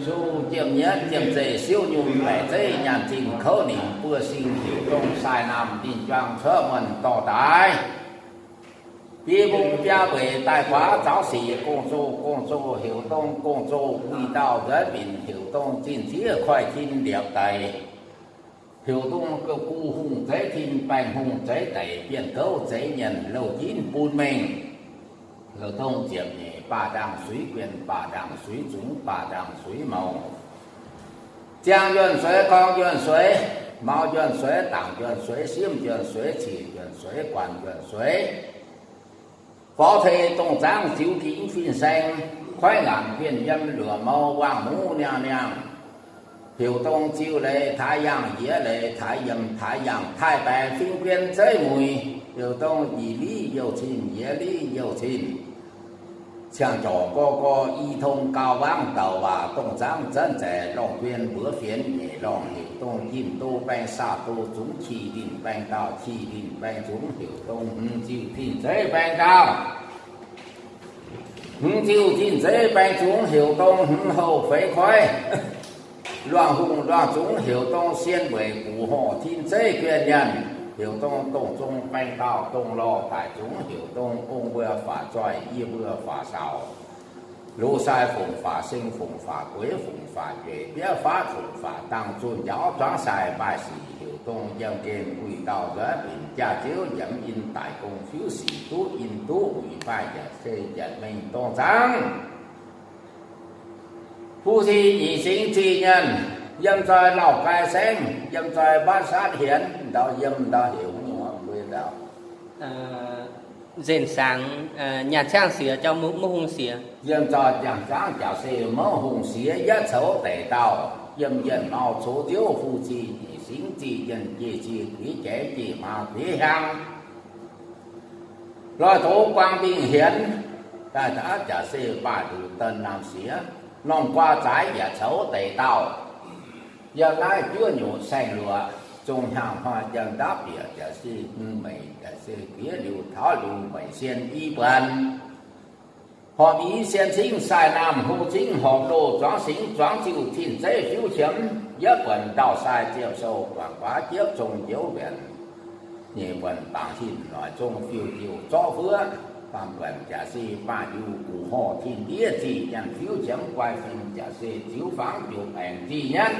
dù chiêm nhất chiêm dễ siêu nhung vẻ dễ nhàn trình khâu nỉnh bữa sinh hiểu đông sai nam tin choang thơ mần tỏ đại bia bụng bia bể tài quá giáo sĩ công dô hiểu đông công dô quy đạo giới bình hiểu đông chín chia khoai thiên điệp tài hiểu đông cơ cu hùng thế thiên bành hùng thế tẩy biển câu thế nhân lâu chín bùn mình hiểu đông chiếm nhẹ ba đằng suy quyền ba đằng suy chúng ba đằng suy màu Giang duyên suy con duyên suy mao duyên suy tảng duyên suy xiêm duyên suy chỉ duyên suy quan duyên suy phó thầy tông giang chiếu kính phiên xanh khoái ngàn phiên nhân lửa màu quang mũ nhàng nhàng hiểu tông chiêu lệ thái yang dĩa lệ thái yếm thái yang thái bè phiên quyên giới mùi hiểu tông dĩ lý yêu trình dĩa lý yêu trình Chàng trò có y thông cao vang tàu và tông giang dân trẻ lòng quyên bữa phiến nhẹ lòng hiểu tông kim tô bang xa tô chúng chi đình bang đạo chi đình bang chúng hiểu tông chiêu thiên giới bang đạo chiêu thiên giới bang chúng hiểu tông hậu phế khói loạn hùng loạn chúng hiểu tông xiên bởi cụ họ thiên giới quyền nhân hiểu tông tổng trung bang đạo tông lo tại chúng hiểu tông ông vừa phá tròi y vừa phá xào lô sai phụng phá sinh phụng phá quế phụng phá duệ bia phá phụng phá tăng chun giáo choáng sai bài sĩ hiểu tông dân kênh quy đạo giới bình cha chiếu dẫn in tại công phiếu sĩ tú in tú ủy bài giả xây dẫn mình tôn giang phu thi nhị sinh tri nhân dân trời lào cai xem dân trời bát sát hiển đạo dâm đạo hiểu nguyên đạo rèn sáng nhà trang xía cho mũ hùng xía dân trời nhà trang chào xe mơ hùng xía nhất xấu tể đạo dâm dân mau số thiếu phu chi nhị sinh tri dân chi chi quý trẻ chi mà quý hàng rồi tổ quang bình hiển ta đã chào xe bà đủ tân nam xía non qua trái và xấu tể đạo giờ nay chưa nhổ xanh lúa trong hàng hoa dân đáp địa giả sư mày giả sư kia lưu tháo lưu mày xiên y bần họ ý xiên sinh sai nam hô chính họ đồ choáng sinh choáng chịu thiên dây phiếu chiếm nhất bần đào sai chiều sâu quảng quá chiếc trong chiếu biển nhị bần bảng xin nói trong phiêu chiều cho phứa phạm bần giả sư ba lưu cụ họ thiên địa chỉ nhận phiếu chiếm quay phim giả sư chiếu phán chụp ảnh chi nhất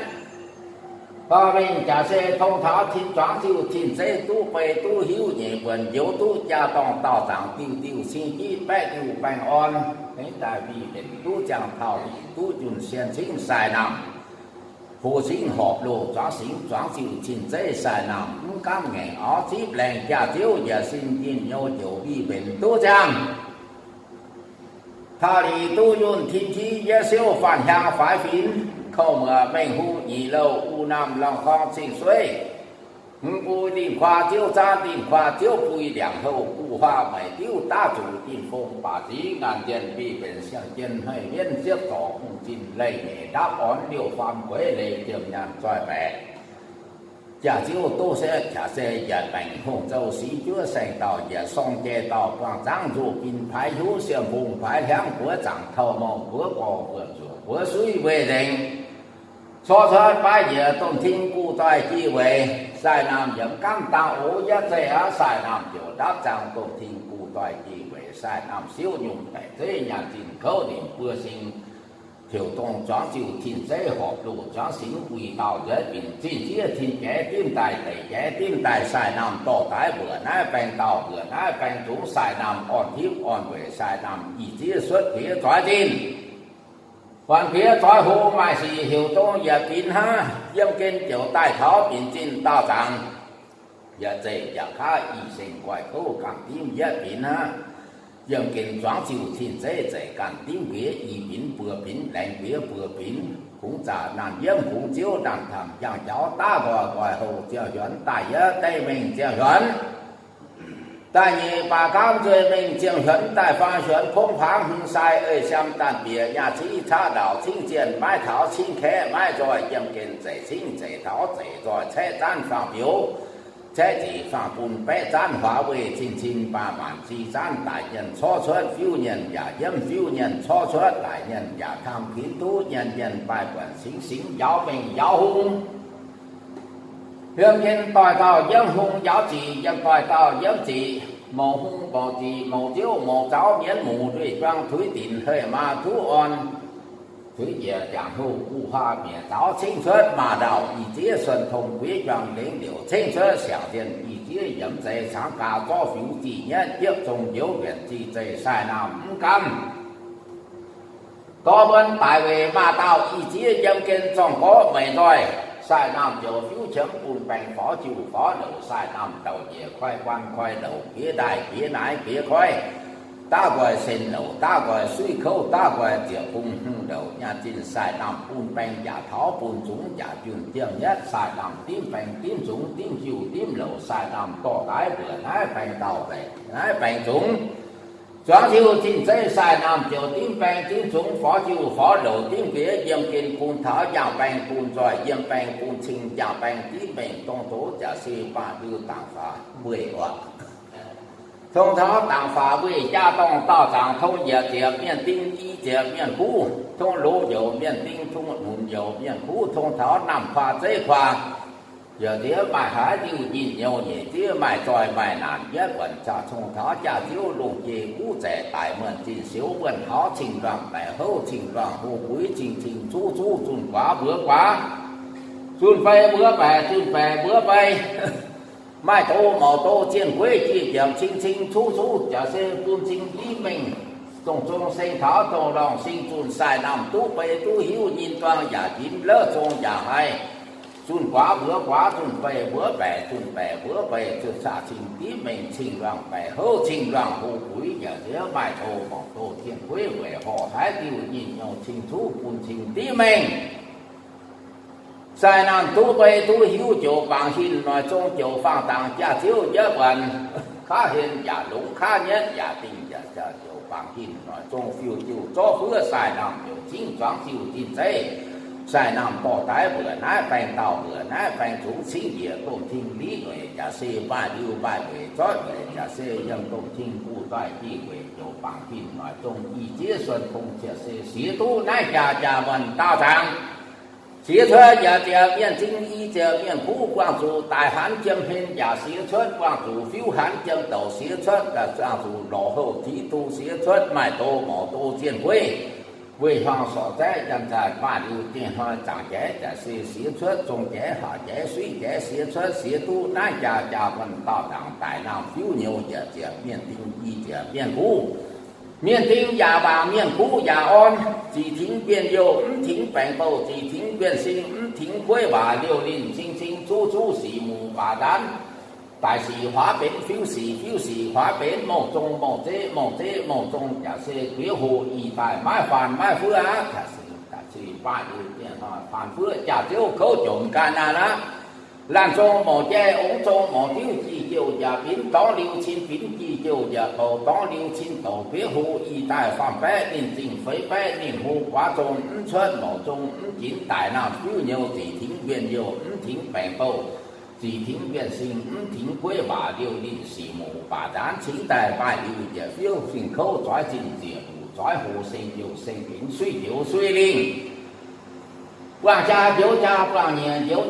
và mình giả xe thông tháo thiên choáng tiêu thiên dây tu bề tu hiếu nhẹ vườn yếu tu cha tòng tàu tảng tiêu sinh chi bè tiêu bành on thế tại vì đến tu chẳng thảo tu chuẩn xuyên sinh sai nằm hồ sinh họp lô choáng tiêu thiên dây sai nằm cam ngày ó chip lèn giả tiêu giả sinh thiên nhau tiểu bi bền tu chẳng thà đi tu yun thiên chi giả siêu phản hàng phái phiến không mình hu nhị lâu u nam lòng phong sinh suy u tìm khoa chiếu cha tìm khoa chiếu bùi đảng hậu u hoa mày tiêu ta chủ tìm phong bà trí ngàn tiền bị bệnh sang chân hay viên chiếc tỏ không chín lây nhẹ đáp ón điều phạm quế lệ tiềm nhàn xoay bẻ giả chiếu tô sẽ trả xe giả bánh hồng châu sĩ chúa sành tàu giả song chè tàu quảng giang dù kinh phái hữu xiêm vùng phái tháng của chẳng thầu mong của cò vừa của suy về đình so sánh bài giờ tôn thiên cụ tài chi về sai nam dẫn cam tạo ố giá thế á sai nam kiểu đáp trang tôn thiên cụ tài chi về sai nam siêu nhung tại thế nhà tiền khâu điểm vừa sinh thiểu tông choáng chịu thiên dễ họp lũ choáng sinh quỳ đạo giới bình thiên chia thiên kẻ tim tài tẩy kẻ tim tài sai nam tỏ tái vừa nãy bèn tàu vừa nãy bèn chúng sai nam on thiếp on về sai nam ý chia xuất phía trói tin hoàn phía trói hô mai sĩ hiểu tông và kín ha dâm kênh kiểu tài tháo bình tin tao rằng và dễ và khá ý sinh quay khâu càng tim và kín ha dâm kênh choáng chịu thiên dễ dễ càng tim phía ý bình vừa bình lãnh phía vừa bình cũng giả nàn yếm cũng chiếu đàn thầm chẳng cháu ta gọi hầu chiều dẫn tài nhớ đây mình chiều dẫn tại nhị bà cam chơi mình chiều dẫn tại pha dẫn không phán hưng sai ơi xem tàn bìa nhà sĩ tha đảo chính diện mai thảo chính khẽ mai rồi dâm kênh dễ chính dễ thảo dễ rồi xe tan phẳng biểu 这几方本北占华为亲亲八万之占大人初出表人也因表人初出大人也tham kiến都人人拜观星星有名有hung hướng nhân tài tạo dân hung giáo trị dân tài tạo dân trị mồ hung bò trị mồ chiếu mồ cháu miễn mù rồi quang thúy tín hơi ma thú on thúy địa giảng hưu u hoa miễn cháu sinh xuất mà đạo ý chí xuân thông quý quang đến điều sinh xuất xảo tiền ý chí dẫm dây sáng cao cho phiếu chỉ nhất tiếp trong yếu viện chỉ dây sai nam cam có bên tại về mà tạo ý chí dân kinh trong có mày rồi sai nam chỗ phiếu chấm bùn bèn phó chịu phó đầu sai nam đầu về khoai quan khoai đầu phía đại phía nái phía khoai ta gọi xin đầu ta gọi suy khâu ta gọi triệu bùn đầu nhà chính sai nam bùn bèn giả tháo bùn chúng giả truyền tiêm nhất sai nam tím bèn tím chúng tím chiều tím lẩu sai nam to cái vừa nái bèn đầu về nái bèn chúng Choáng chiêu chính dây sai nam chiều tím bèn tím chúng phó chiêu phó đầu tím phía yếm kinh bùn tháo giảng bèn bùn rồi yếm bèn bùn trình giảng bèn tím bèn tông tố giả si ba đưa tàng phá 10 quả thông tháo tàng phá 10 gia tông tạo giảng thông địa địa miền tinh y địa miền khu thông lỗ dầu miền tinh thông hùn dầu miền khu thông tháo nằm khoa dây khoa giờ tía bài hái tiêu nhìn nhau nhỉ tía bài tròi bài nản nhất vẫn cho thông tháo cha thiếu lùng gì cú trẻ tại mượn trình xíu vẫn hó trình đoàn tại hâu trình đoàn hồ quý trình trình chú chun quá chun phê bữa bay mai tô màu tô chiên quế chi điểm trình chú giả xe buôn trình ý mình trong sinh tháo trong lòng sinh chun sai nằm tú bê tú hiếu nhìn toàn giả chín lỡ trong giả hay chun quá chun bè bữa bè chun xả trình tí mình trình đoàn bè hô trình đoàn hồ quý giờ thế bài thô mỏng tô thiên quế về họ thái tiêu nhìn nhau trình thú buồn trình tí mình sai nan tú bè tú hiếu chỗ bằng hình nói trong chỗ phang tàng cha thiếu nhớ bần khá hình giả đúng khá nhất giả tình giả chỗ bằng hình nói trong phiêu chiều cho phứa sai nan chỗ chính choáng chiều tin dây sai nam bỏ tái vừa nái bèn tàu vừa nái bèn chúng sinh địa tôn thiên lý người giả xe ba điều ba người chót người giả xe dân tôn thiên cụ toại đi người chỗ bằng hình nói trong ý chí xuân không chia xe xí tu nái trà vần tao thang xí thuê giả trẻ miền chính ý trẻ miền phú quang chủ tài hán chiêm hình giả xí thuết quang chủ phiếu hán chiêm đầu xí thuết là quang chủ lỗ hậu trí tu xí thuết mai tô mỏ tô chiên quê vì hoàng sở trái dân trại ba điều tiền hơi chẳng chế trả sĩ xuất trong chế họ chế suy chế sĩ xuất sĩ tu nái trà vần tạo đẳng tại nào phiếu nhiều giờ trẻ miền tinh y trẻ miền tinh giả bà miền cũ giả on chỉ thính biên yêu thính bèn bầu chỉ thính biên sinh thính quê bà liều linh sinh chú sĩ mù bà đán tại sĩ hóa bến phiếu sĩ hóa bến màu trong giả xe quý hồ y tài mai phước á cả sĩ ba điều tiền phản phước giả thiếu khấu trộm ca nà lá làm cho màu che ống cho màu thiếu chi chiều giả biến tó liêu xin biến chi chiều giả tổ tó liêu xin tổ quý hồ y tài phản bé nên trình phấy bé nên hồ quá trông xuất màu trong chín tài nào phiếu nhiều chỉ thính viên nhiều thính bèn bầu chỉ thính biên sinh thính quê bà điều linh sĩ mù bà đán chính tài bài điều địa phiêu sinh khâu trói trình địa trói hồ sinh điều sinh biến suy linh quang cha quang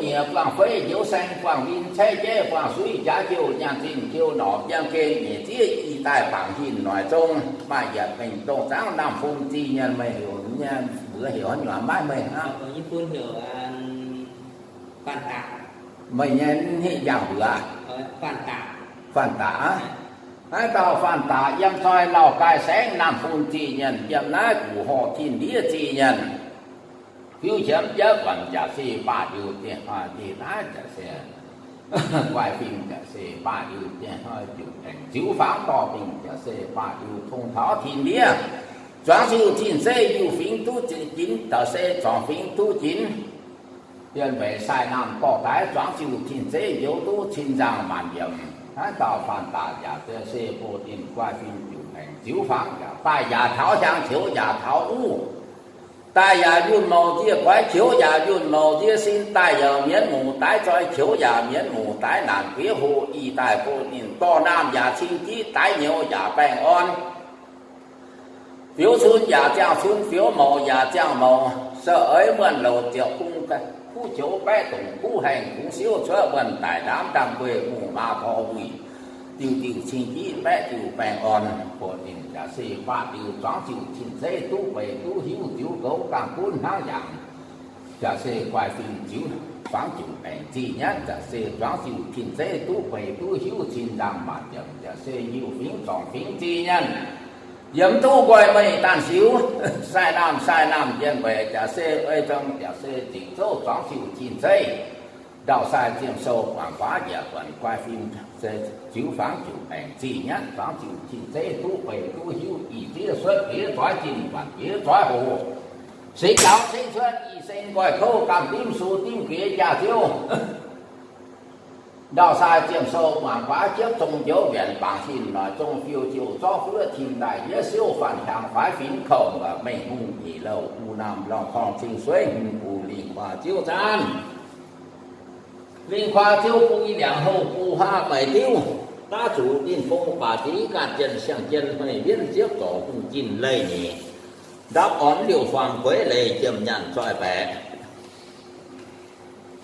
nhẹ quang phế diếu xanh quang viên chế chế quang suy giá chiều nhàn trình chiều nọ giang kê nhẹ chia y tài bản hình nói chung bài giờ mình tôn sáng nam phun chi nhân mày hiểu nha bữa hiểu nhỏ mãi mày ha như phun hiểu quan tạc mình nhận hiện dạng bữa phản tả hai tàu phản tả yếm soi lào cai sáng nam phun chi nhân yếm nái của họ thiên địa chi nhân phiếu chấm chớ vẫn giả sĩ ba điều tiền hoa thì nái giả sĩ quay phim giả sĩ ba điều tiền hoa chịu thành chiếu phán tỏ tình giả sĩ ba điều thông tháo thiên địa choáng siêu thiên xe yêu phiến tu chính tờ xe chọn phiến tu chính nhân về sai nam bỏ tái choáng siêu thiên xe yếu tu thiên giang màn dầm hai tàu phản tả giả xe vô tiền quay phim chịu thành chiếu phán giả tài giả tháo giang thiếu giả tháo u 大也运毛节怪，求也运毛节心，大也面目，大在求也面目，大难别乎，一大不应，多南也清机，大牛也平安。表村也将村，表毛也将毛，sợ ấy mượn lầu tiểu cung cái khu chỗ bé tổng khu hành khu siêu chữa vận tải đám đam quê mù ma thọ bùi tiêu tiêu chi chí bé tiêu bèn on của đình giả sĩ ba tiêu chóng chịu chín dây tu về tu hiếu tiêu gấu càng cuốn hang dạng giả sĩ quay phim chiếu phán chịu bèn chi nhất giả sĩ chóng chịu chín dây tu về tu hiếu chín đam bản dầm giả sĩ nhiều phím tròn phím chi nhân dẫm tu quay mây tàn xíu sai nam dân về giả xe ơi trong giả xe chỉ số chóng chịu chín giây đào sai chiêm sâu quảng phá giả quần quay phim xe chiếu phán chịu bèn chỉ nhất phán chịu chín giây tu về tu hiếu ý chí xuất phía thoái chín và phía thoái hồ sĩ cáo sinh xuất ý sinh gọi khâu cảm tim su tim kia giả thiếu đào sai chiêm sâu quảng phá trước trong dấu viện bản xin nói trong phiêu chiều cho phước thiên đại nhớ siêu phản hàng phái phím khẩu và mệnh hùng ý lâu u nam lòng khong sinh suối u liên khoa chiêu chan liên khoa chiêu bùi đảng hậu u ha bảy tiêu ta chủ tin phong bà tí cạn chân sang chân hay biến chiếc tổ cùng chín lây nhỉ đáp ón liều phàm quế lệ chầm nhàn xoài bẻ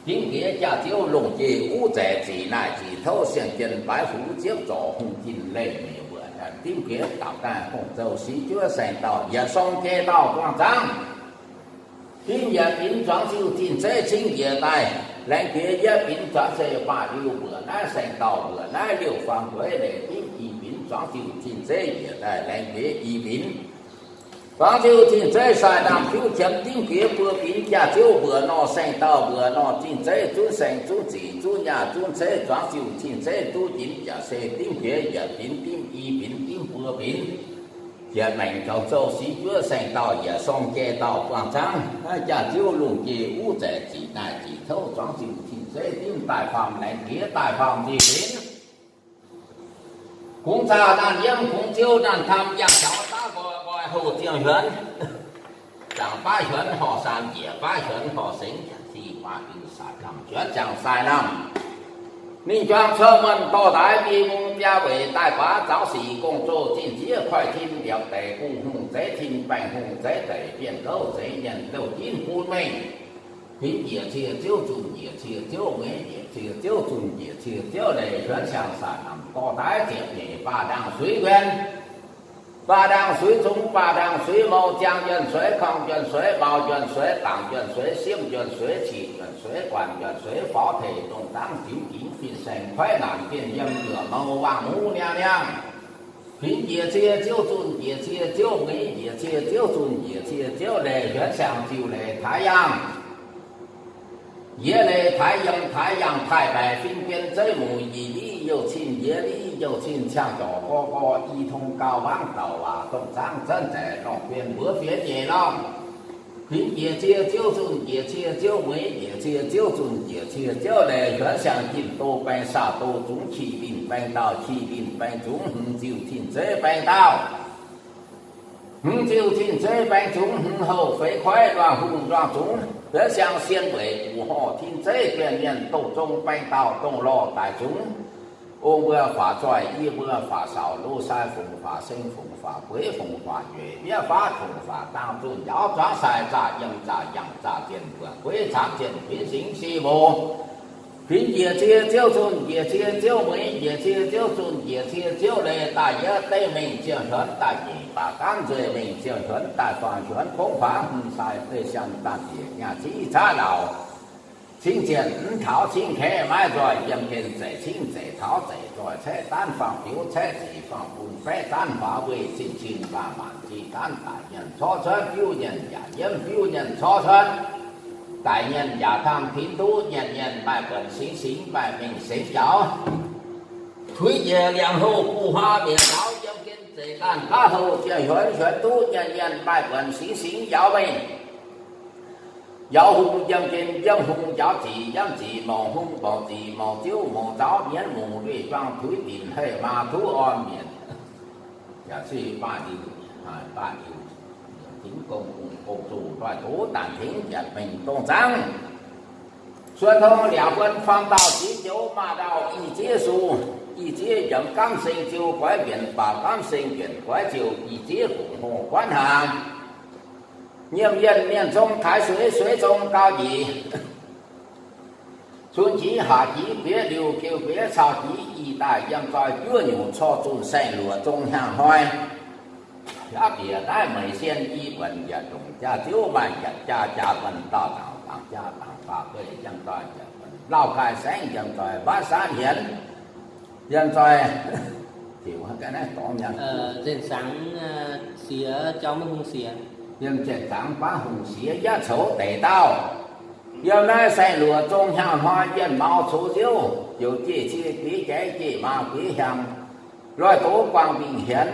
chính nghĩa cha chiếu lồng chì u trẻ chỉ lại chỉ thâu xiềng chân bái phú chiếc trò hùng chín lệ mì vừa là tím nghĩa tạo ra hồng dầu xí chúa sành tàu giờ sông chê tàu quang trang tím giờ tím choáng siêu tin chế chính nghĩa tài lãnh kia giờ tím choáng xê bà liều vừa nãy sành tàu vừa nãy liều phàm quế lệ tím y tím choáng siêu tin chế nghĩa tài lãnh kia y tím phán chiêu chín chế sai đam phiếu chấm tím kia vừa kín cha chiêu vừa nọ sành tàu vừa nọ chín chế chú sành chú chỉ chú nhà chú chế choáng chiêu chín chế chú chín giả xe tím kia giả tím tím y tím tím vừa kín giờ mình cầu châu xí chúa sành tàu giả song che tàu quảng trang cha chiêu lùng chì u trẻ chỉ đại chỉ thâu choáng chiêu chín chế tím tài phạm lãnh kia tài phạm gì đến cũng cha đàn yếm cũng chiêu đàn tham giả cháu ta gọi hậu tiêu huấn chẳng ba huấn họ sàn dĩa ba huấn họ sinh thì ba tiêu sai lầm chuyện chẳng sai lầm ninh choang sơ mân to đại bi mông gia về đại bá giáo sĩ công作进阶快听了得共hùng tế thiên bành hùng tế tẩy biển lâu tế nhận đầu tiên hôn mình phím dĩa chia chiếu chùn dĩa chia chiếu mấy dĩa chia chiếu chùn dĩa chia chiếu đầy chuyện chẳng sai lầm to đại tiệp để ba đang suy quen ba đang suy chúng ba đang suy mâu trang dân suy không dân suy bao dân suy tặng dân suy xiêm dân suy chỉ dân suy quản dân suy phó thể đồng tăng thiếu kín phiên sành khoái nạn phiên dân cửa mâu vàng mũ nha nha phím dĩa chia chiếu chun dĩa chia chiếu mấy dĩa chia chiếu chun dĩa chia chiếu lệ chuyện sang chiếu lệ thái yang耶嘞太阳太阳太白fin边这母一里有亲耶里有亲抢着哥哥一通高往道啊东张真在龙边不别接了fin也接就准也接就没也接就准也接就嘞全相进多白沙多中起兵白道起兵白中就听这白道就听这白中后飞快乱轰乱中得向先为武后听这边面斗中白道东落大中欧波法拽一波法少路山风法生风法鬼风法月别法风法当中摇抓塞炸应炸阳炸见管鬼炸见平行西部平也接就准也接就没也接就准也接就来大爷对面就全大爷把干脆面就全大方全空法塞对向大爷呀其他老清简陶清开买在人间在清在陶在在菜单放表菜地放本非单法为清清八万之单大人初出表人呀人表人初出đại nhân giả tham thiến tú nhân nhân bài quần xính xính bài mình xính giáo thúy về liang hô cụ hoa biển giáo trong kinh tế tàn cá hô chơi huấn huấn tú nhân nhân bài quần xính xính giáo mình giáo hùng dân kinh dân hùng giáo chỉ màu hung bảo chỉ màu chiếu màu giáo miễn mù lụy quang thúy tìm hệ mà thú on miễn giả sĩ ba điều chính cùng chủ đoại tố tản thính nhật mình tôn trắng xuân thông liễu quân phong đạo chí chiếu mà đạo ý chế su ý chế dẫn cam sinh chiêu quái biển bà cam sinh chuyển quái chiều ý chế ủng hộ quán hàng nhiệm nhân miền trung thái suối trung cao dị xuân chí hạ chí phía điều kêu phía sau chí ý đại dân coi chưa nhủ cho trung xây lúa trung hàng hoài giá địa đại mấy sen y vận và trùng cha chiếu bài nhật cha vận tạo tạo tặng cha tặng phá với dân coi lao khai sáng dân coi bá sáng hiển dân coi chịu cái này tỏ nhận trên sáng xía cho mấy hung xía dân trên sáng bá hùng xía giá số tệ tao giờ nay xây lúa trong hàng hoa dân mau số diêu dù chỉ quý trái chỉ mà quý hàng rồi tố quang bình hiển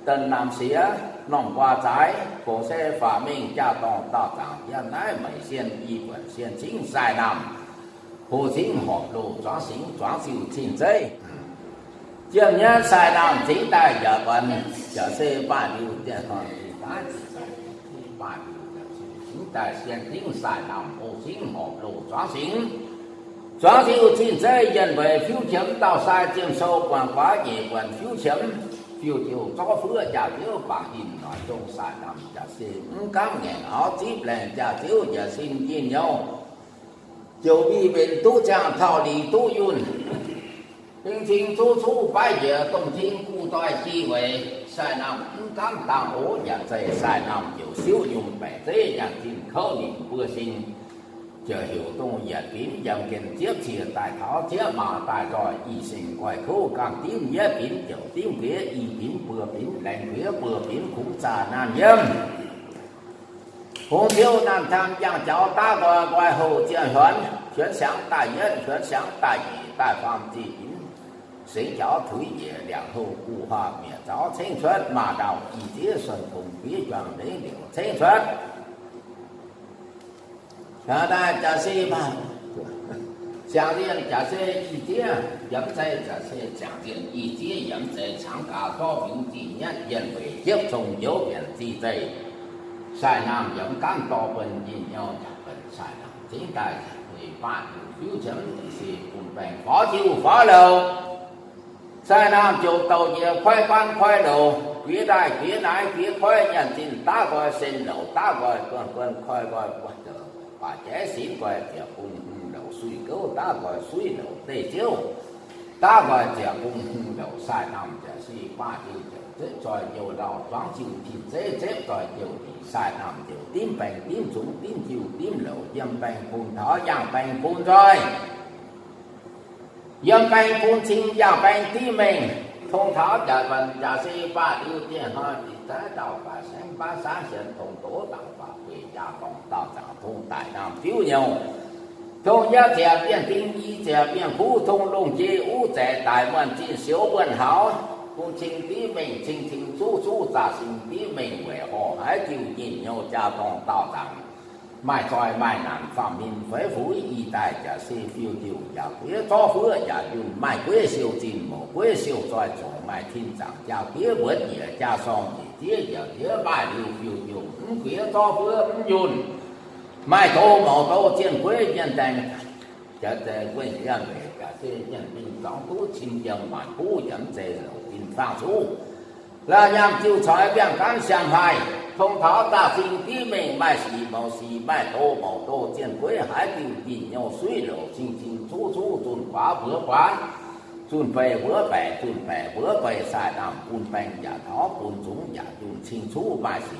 tân nam xía nòng qua trái cổ xe phá minh cha tòng tạo tạo dân nay mấy sen y quần sen chính sai nam hồ chính họp đồ chó siêu chín giây chiêm nhớ sai nam chính đại giờ vận giờ xe ba điều tiền hỏi tá ba điều chính đại sen chính sai nam hồ chính họp đồ chó siêu chín giây dân về phiếu chấm tạo sai chiêm sâu quảng quá nhẹ quần phiếu chấm phiêu chiều cho phứa chả chiếu bằng hình nói trong sai nam chả xin cám nghẹn áo tiếp lên chả chiếu giờ xin chiên nhau chiều bi bên tu trang thao đi tu yun chính tu bái giờ công chính cu toại chi về sai nam cám tàng ố nhà dày sai nam chiều xíu dùng bẻ tế nhà tin khâu nhìn vừa sinh chờ hiểu tung nhiệt tín dòng kiên tiếp chia tài tháo chia mà tài rồi y sinh quay khô càng tím nhé tín kiểu tím phía y tín vừa tín lành phía vừa tín cũng xa nan nhâm hôn thiếu nam tham giang cháu ta gọi quay hồ chia huấn chuyển sáng tài nhất chuyển sáng tài nhị tài phạm chỉ tín sĩ cháu thủy địa两后固化灭cháu青春mà đạo y tế xuân cùng phía chọn đến điều青春cả đại giả sĩ mà讲见假设一节人在假设讲见一节人在长假多名纪念因为接种有变之际sai nam人間多本應有日本sai nam只大會辦表情是半病火照火爐sai nam做道業快班快路幾大幾奶幾快人戰打過線路打過quân快過把trẻ xỉn過trẻ cùng đầu suy cứu ta gọi suy đầu tê chiếu ta gọi trẻ cùng đầu sai nằm trẻ suy ba điều chết tròi nhiều đầu toán chiều thịt dễ chết tròi nhiều thì sai nằm nhiều tím bèn tím súng tím chiều tím lẩu dâm bèn phun thỏ giang bèn phun rồi dâm bèn phun xin giang bèn tí mình thông thảo trả vận trả suy ba điều tiền hơi thì tới đầu và sáng ba sáng hiện thông tố tạo và về gia phòng tạo trả thông tại nam phiếu nhau thông gia trẻ biên tinh y trẻ biên phú thông lông chế ú trẻ tại màn chín xíu vườn hảo cùng trình tí mình trình chú giả sinh tí mình quẻ hồ hãy chịu nhìn nhau cha phòng tạo rằng mai tròi mai nản phạm minh phế phúi y tài trả si phiêu tiêu giả phía cho phứa giả dùn mai quế siêu trình mổ quế siêu tròi trò mai thiên giảng cha phía vớt nhẹ cha son thì tía giờ tía bài lưu phiêu tiêu phía cho phứa dùn mai tô màu tô trên quế nhân thành chợ tề quên ra về cả thế nhân minh tổng tú xin dòng bản phú dẫn tề đầu tin phang số là nhằm chiêu trói biang cán xem hai thông tháo ta sinh tí mình mai xì mai tô màu tô trên quế hải tiêu nhìn nhau suy lộ xin chú tuần quá vừa quá tuần về vừa bè sai làm tuần bèn giả thó tuần chúng giả tuần xin chú mai xì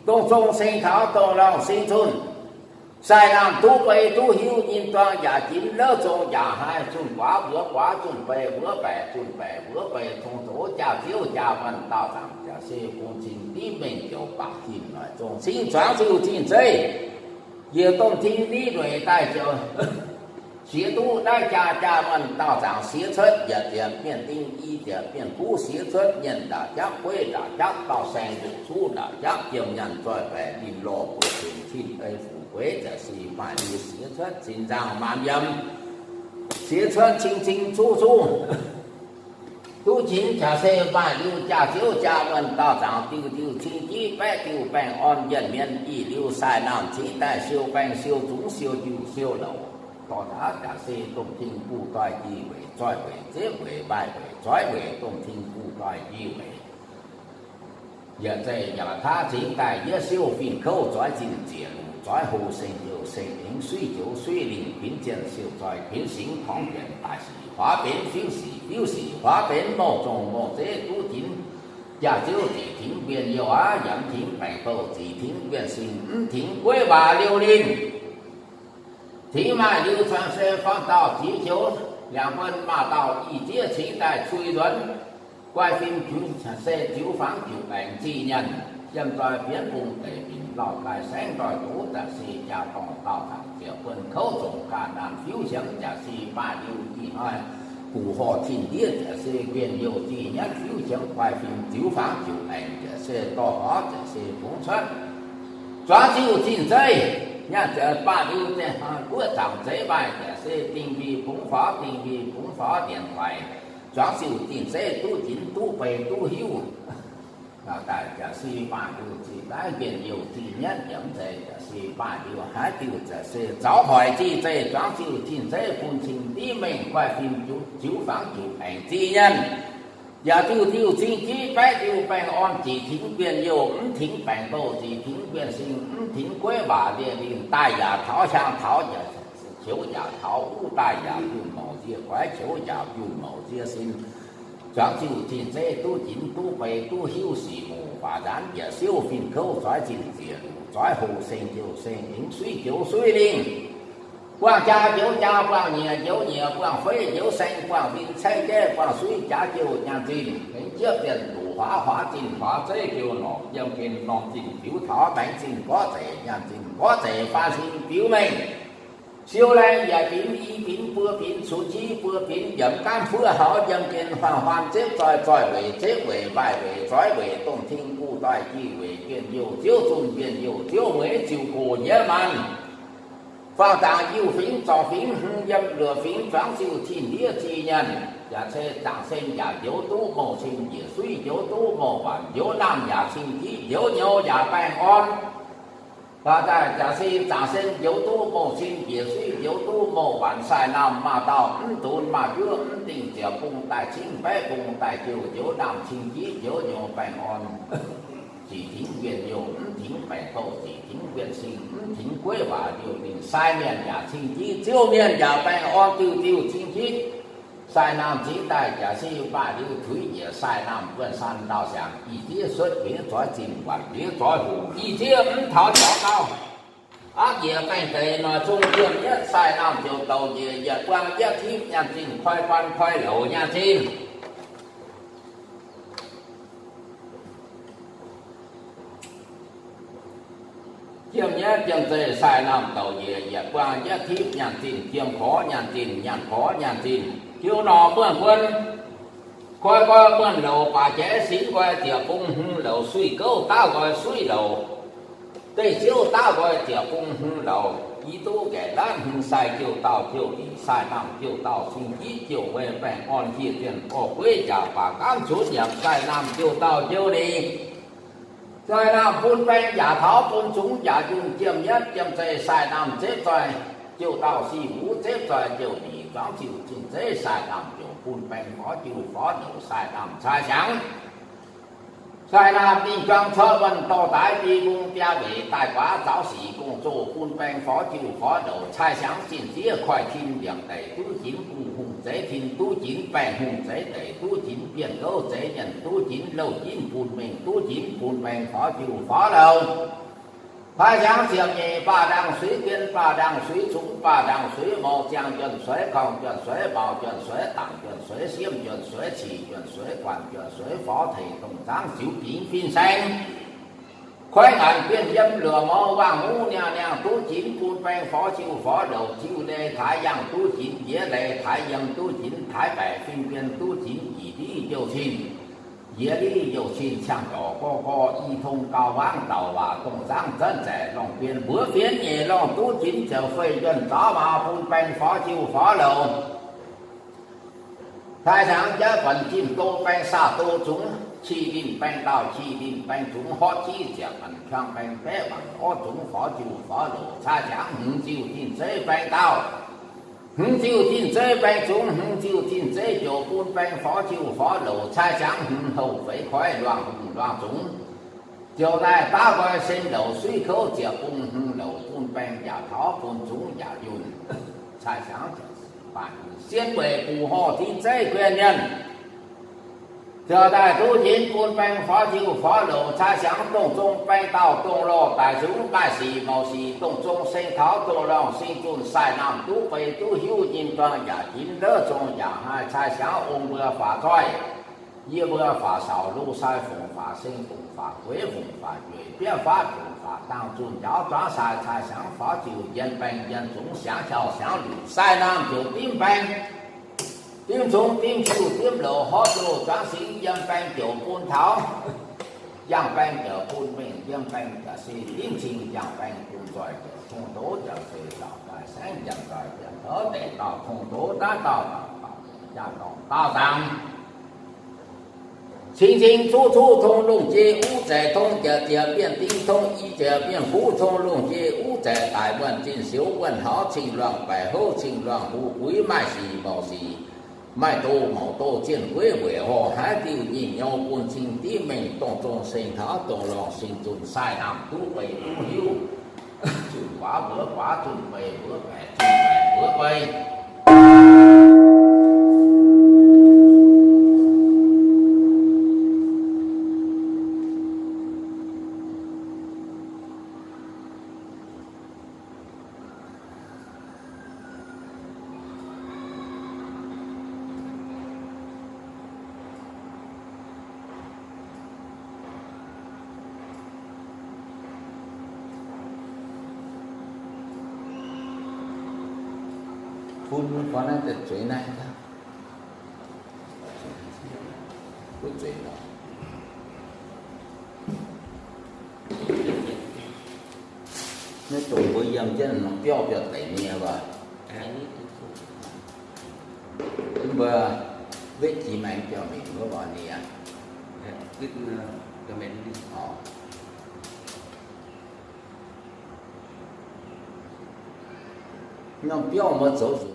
tôn sông sinh tháo tô lòng sinh tuần sai làm tu bày tu hiu nhìn toàn giả chín lỡ trong giả hai tuần quá tuần về vừa bè thông tố cha thiếu cha văn tạo rằng giả xe công trình tí mình kiểu bạc hình nói trong sinh choáng siêu chín giây giờ tôn thiên lý rồi tài cho xế tu đại cha văn tạo rằng xế xuất giờ tiền biên tinh y tiền biên cũ xế xuất nhân đã chắc quê đã chắc tạo sang được chú đã chắc chiều nhận rồi về đi lộ của tình thiên tây phủ quế giả sĩ phải đi xế xuất xin rằng màn dâm xế xuất chinh chú tu chính trả xe ba lưu trả chiếu trả vân tạo trạng tiêu tiêu chi chí bé tiêu bèn on dân miền y lưu sai nam chỉ tại siêu bèn siêu chúng siêu tiêu siêu lầu tỏ đã trả xe tông thiên cụ toại chi về trói về chế về bài về trói về tông thiên cụ toại chi về giờ đây nhà ta chính tại giữa siêu phiền khâu trói chính diện trói hồ sinh有生灵水九水灵并见小在平行旁边大事花边表示花边某种某这都尽亚洲地庭边有啊人庭北部地庭边是庭规划流林庭脉流传是放到地球两分马到一节期待推轮怪fin sẽ chiếu phán chịu bệnh chi nhân dân tại biến vùng để bình lò cài sáng đòi đủ trả si nhà tổng tạo thành triệu quân khấu dụng cả đàn phiếu chẳng trả si ba điều chi hai cụ họ thiên địa trả si quyền nhiều chi nhất phiếu chẳng quay phim chiếu phán chịu bệnh trả si to hóa trả si phóng xuất xóa chiếu chín giây nhà trả ba điều trên của trọng giấy bài trả si tình vi phóng phá điện thoại xóa chiếu chín giây tu chính tu về tu hiếu đại giả sĩ ba điều chỉ đại biện nhiều thì nhất nhậm thế giả sĩ ba điều hai điều giả sĩ giáo hỏi chi thế giáo sư thiên thế phun trình đi mình quay phim chiếu phán chụp ảnh chi nhân giả tiêu chi chi bé tiêu bèn on chỉ thính quyền nhiều thính bèn đồ chỉ thính quyền sinh thính quế bà địa liền tai giả tháo sang tháo giả chiếu giả tháo u tai giả dùng mẫu chia quái chiếu giả dùng mẫu chia sinh giáo sư thiên thế tu chính tu về tu hiếu sĩ mù và gián giả siêu phiền khâu xoáy trình diện xoáy hồ sinh những suy linh quang cha chiếu cha quang nhẹ quang phế chiếu xanh quang viên say chế quang suy cha chiếu nhà trình những chiếc tiền đủ hóa trình hóa chế chiếu nọ dòng kiên non trình phiếu thỏ bánh trình có thể nhà trình có thể pha trình phiếu mình siêu lai giải phím y phím bưa phím số chi bưa phím dẫm cam phưa họ dâm kiên hoàn chế trói về bài về trói về tổng thiên cụ toại chi về quyền nhiều chiếu dùng quyền nhiều chiếu mới chiều cổ nhớ man vào tàng yêu phím trò phím dâm lừa phím phán siêu thiên địa chi nhân giả xe tàng sen giả yếu tố màu sinh giả suy yếu tố màu bản yếu nam giả sinh khí yếu nhau giả bèn on và tại giả sĩ giả sinh yếu tố màu sinh giả suy yếu tố màu bản sai nam mà tạo tồn mà chưa tình giả cùng tài chính bé cùng tài chiều yếu nam sinh khí yếu nhau bèn on chỉ thính quyền nhiều thính bèn cầu chỉ thính quyền sinh thính quế và điều tình sai miền giả sinh khí chiêu miền giả bèn on tiêu sinh khí sai nam chỉ tại giả sĩ ba điều thủy địa sai nam vườn san đào sáng ý chí xuất biến trói trình quản biến trói hủ ý chí thảo chó cao ác địa cảnh tề nói chung trường nhất sai nam chiều cầu địa nhật quang nhất thiếp nhà trình khoai quan khoai lẩu nhà trình chiêm nhất chiêm tề sai nam cầu địa nhật quang nhất thiếp nhà trình chiêm khó nhà trình chiếu nọ quân coi quân lầu bà chế xín coi tiểu cung lầu suy câu tao coi suy lầu tây chiếu tao coi tiểu cung lầu ý tố kẻ đan sai chiều tao chiều đi sai nam chiều tao sinh ý chiều về bèn on hiền tiền có quê trả bà cam chút nhập sai nam chiều tao chiều đi sai nam phun bèn giả tháo phun súng giả dùng chiêm nhất chiêm tề sai nam chết rồi chiều tao xì vũ chết rồi chiều đi giáo chiều trình thế sai nam chiều phun bèn phó chiều phó đầu sai nam sai sáng sai nam đi trong thơ vân to tái đi cung tia về tài quá giáo sĩ cùng chỗ phun bèn phó chiều phó đầu sai sáng xin tía khoai thiên điểm đầy tu chín cùng hùng dễ thiên tu chín bèn hùng dễ đầy tu chín biển gấu dễ nhận tu chín lâu chín phun mình tu chín phun bèn phó chiều phó đầu phái sáng xiềng nhẹ ba đang suy kiên ba đang suy chúng ba đang suy màu trang chuẩn suy không chuẩn suy bảo chuẩn suy tặng chuẩn suy xiêm chuẩn suy chỉ chuẩn suy quản chuẩn suy phó thầy tổng giám chiếu kín phiên xanh khói ngàn phiên dâm lửa màu vàng ngũ nè tu chín phun bèn phó chiêu phó đầu chiêu lê thái giang tu chín dễ lê thái dâm tu chín thái bè phiên phiên tu chín chỉ đi châu xin dễ đi dầu xin sang đỏ co y thông cao vang tàu và công giang dân trẻ lòng phiên bữa phiến nhẹ lòng tu chín trở phê dân gió mà phun bèn phó chiêu phó lầu 太上家本进多班杀多种，气定班道气定班种，好气脚本强班百万好种好酒好路，太上就进这班道，就进这班种，就进这酒半班好酒好路，太上后肥快乱种。就在大关深楼水口结崩楼半班也逃半种也运，太上就是办。先为不好听这观念，这在如今半班花酒花路，才想东中北道东路大中大西毛西东中西头东路西中西南东北都有人端也因得中也还才想往不发财，也不发少路塞风发生风发鬼风发月变发风发当中要抓晒才想发酒烟本烟中相桥相侣西南就顶本。顶中顶手顶路好多装饰样板就半头，样板就半面，样板就是顶清样板半在就空多就是到在山样在就到地到空多打到到上，清清楚楚通龙街五在通节变顶通一节变普通龙街五在大问进修问好清乱白后清乱富贵卖是无是。卖多毛多见鬼为何还丢人要本清地名当中生他当浪心中西南都北都有，就寡不寡准备不白准备不备。phun có năng được chuối này thôi, phun chuối đó, nó tụi bây giờ chứ nó kéo tại nhà rồi, nhưng mà biết gì mà anh cho mình có gọi gì à, biết cho mình đi. nó biểu mà走走。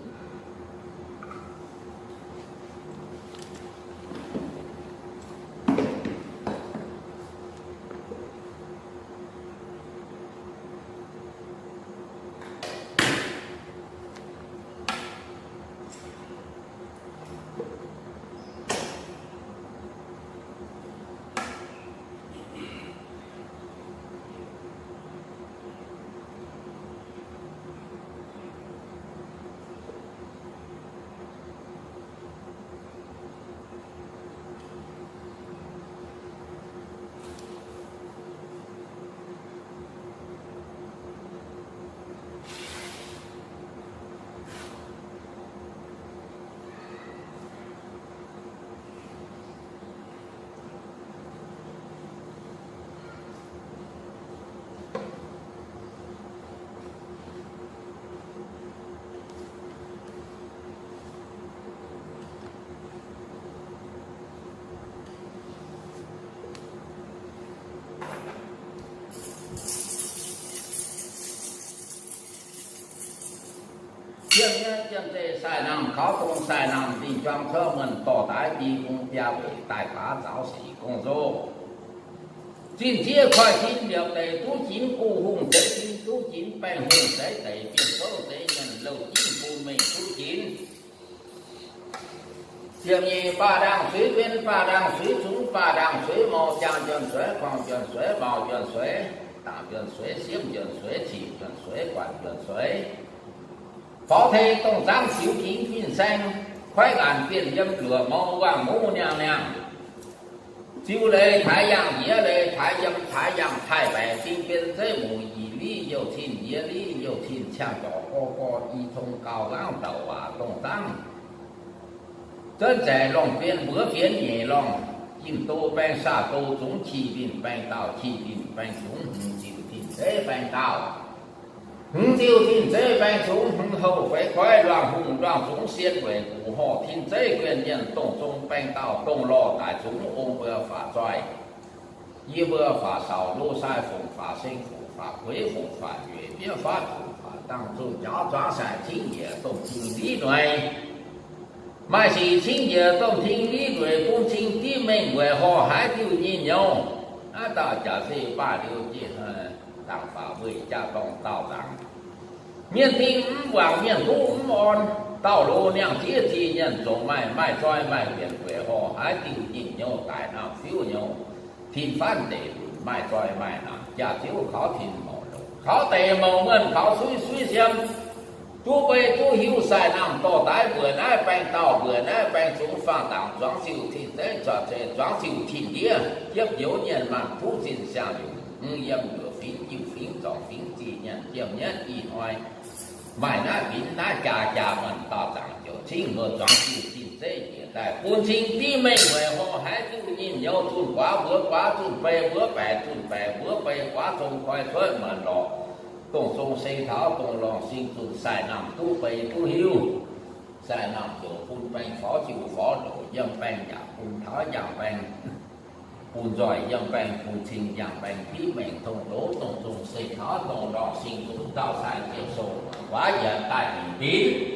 现在现在塞南考东塞南地方科门到大地公标为大家早时工作，今节快进了地都进古红这进都进白红在地边手这人路进不没都进。现在巴当水边巴当水中巴当水毛江卷水黄卷水毛卷水大卷水小卷水七卷水管卷水。phó thế tông giang xíu kín phiên xanh khoái gàn tiền nhâm lửa màu vàng mũ nhàng nhàng chiêu lê thái giang dĩa lê thái dâm thái giang thái bẻ tin biên giới mù ý lý dầu thìn dĩa lý dầu thìn chàng đỏ co y thông cao lao đầu à tông giang chân trẻ lòng phiên bữa phiên nhẹ lòng kim tô bèn xa tô chúng chi bin bèn tàu chi bin bèn chúng chịu thìn thế bèn tàu tiêu thiên giới bang chúng hậu phải khói đoàn chúng xiên về cụ họ thiên giới quyền nhân tổng trung bang tạo tổng lo tại chúng ôm vừa phá xoay như vừa phá sào lô sai phụng phá sinh phụ phá quế phụ phá duệ biến phá thủ phá tăng trung nhỏ抓sai chính nghĩa tổng chính lý này mà chỉ chính nghĩa tổng chính lý này cũng chính tí mình về họ hãy tiêu nhìn nhau ta giả sử ba điều gì đảng phá với cha tổng tạo đảng miền thiên hoàng miền thu on tạo lô nhang thiết chi nhân tổng mai mai trói mai biển về họ hãy tiêu nhìn nhau tại nào phiếu nhau thiên phát để mai trói mai nào cha thiếu khó thiên màu lô khó tề màu ngân khó suy xem chú bê chú hiếu sai nằm to tái vừa nãy bèn tàu vừa nãy bèn chúng pha đảng doãn siêu thiên tế trò chơi doãn siêu thiên địa tiếp yếu nhân mạng phú thiên xa điều yếm cửa phiến yêu phiến dòng phiến chi nhân chiêm nhất y hoài mãi nãy phiến nãy chà mình tỏ rằng chỗ chính ngờ doãn siêu thiên tế hiện tại quân chính tí mê về họ hãy chú nhìn nhau chun quá chun bê bữa bè quá trông khoai thuế mà lọ tổng sông xây tháo tổng lòng sinh tồn xài nằm tu bày tu hiu xài nằm chỗ phun banh phó chịu phó độ dâm banh giả phun tháo giảm banh phun giỏi dâm banh phun trình giảm banh khí mệnh thông đố tổng sông xây tháo tổng lòng sinh tồn tạo xài tiểu sổ quá giờ tại hình tín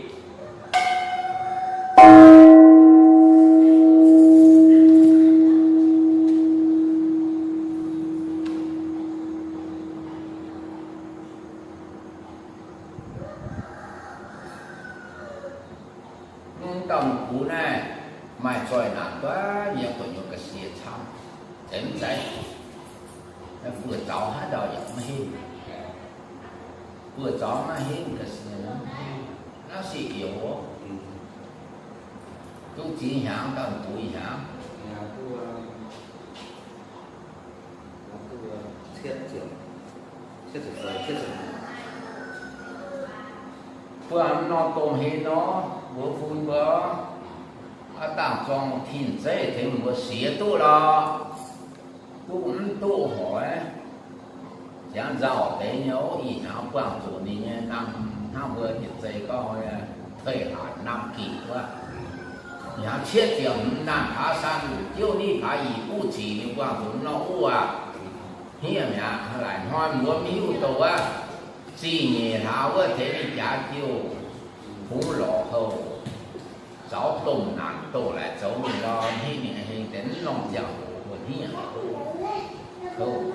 tầm cú này mai trôi nản quá nhiều của nhiều cái xe chăm đến đấy vừa cháu hết đời giống mà hin vừa cháu mà hin cái xe nó xị yếu chú chỉ hãng tầm cú hãng vừa ăn no tôm hết nó vừa phun vừa tạm trong thiên giới thì vừa xía tu lo tu hỏi chẳng giàu thế nhau ý nào quảng chủ đi nhé năm vừa thiên giới có thời hạn năm kỳ quá nhà chết điểm nam phá san tiêu đi phá ý u chỉ quảng chủ nó u hiểm nhà lại hoa múa miu tổ chỉ nhẹ tháo có thể đi trả tiêu phú lộ hậu cháu tùng nạn tổ lại cháu mình lo hi nhẹ hình đến lòng dạo của hi nhẹ không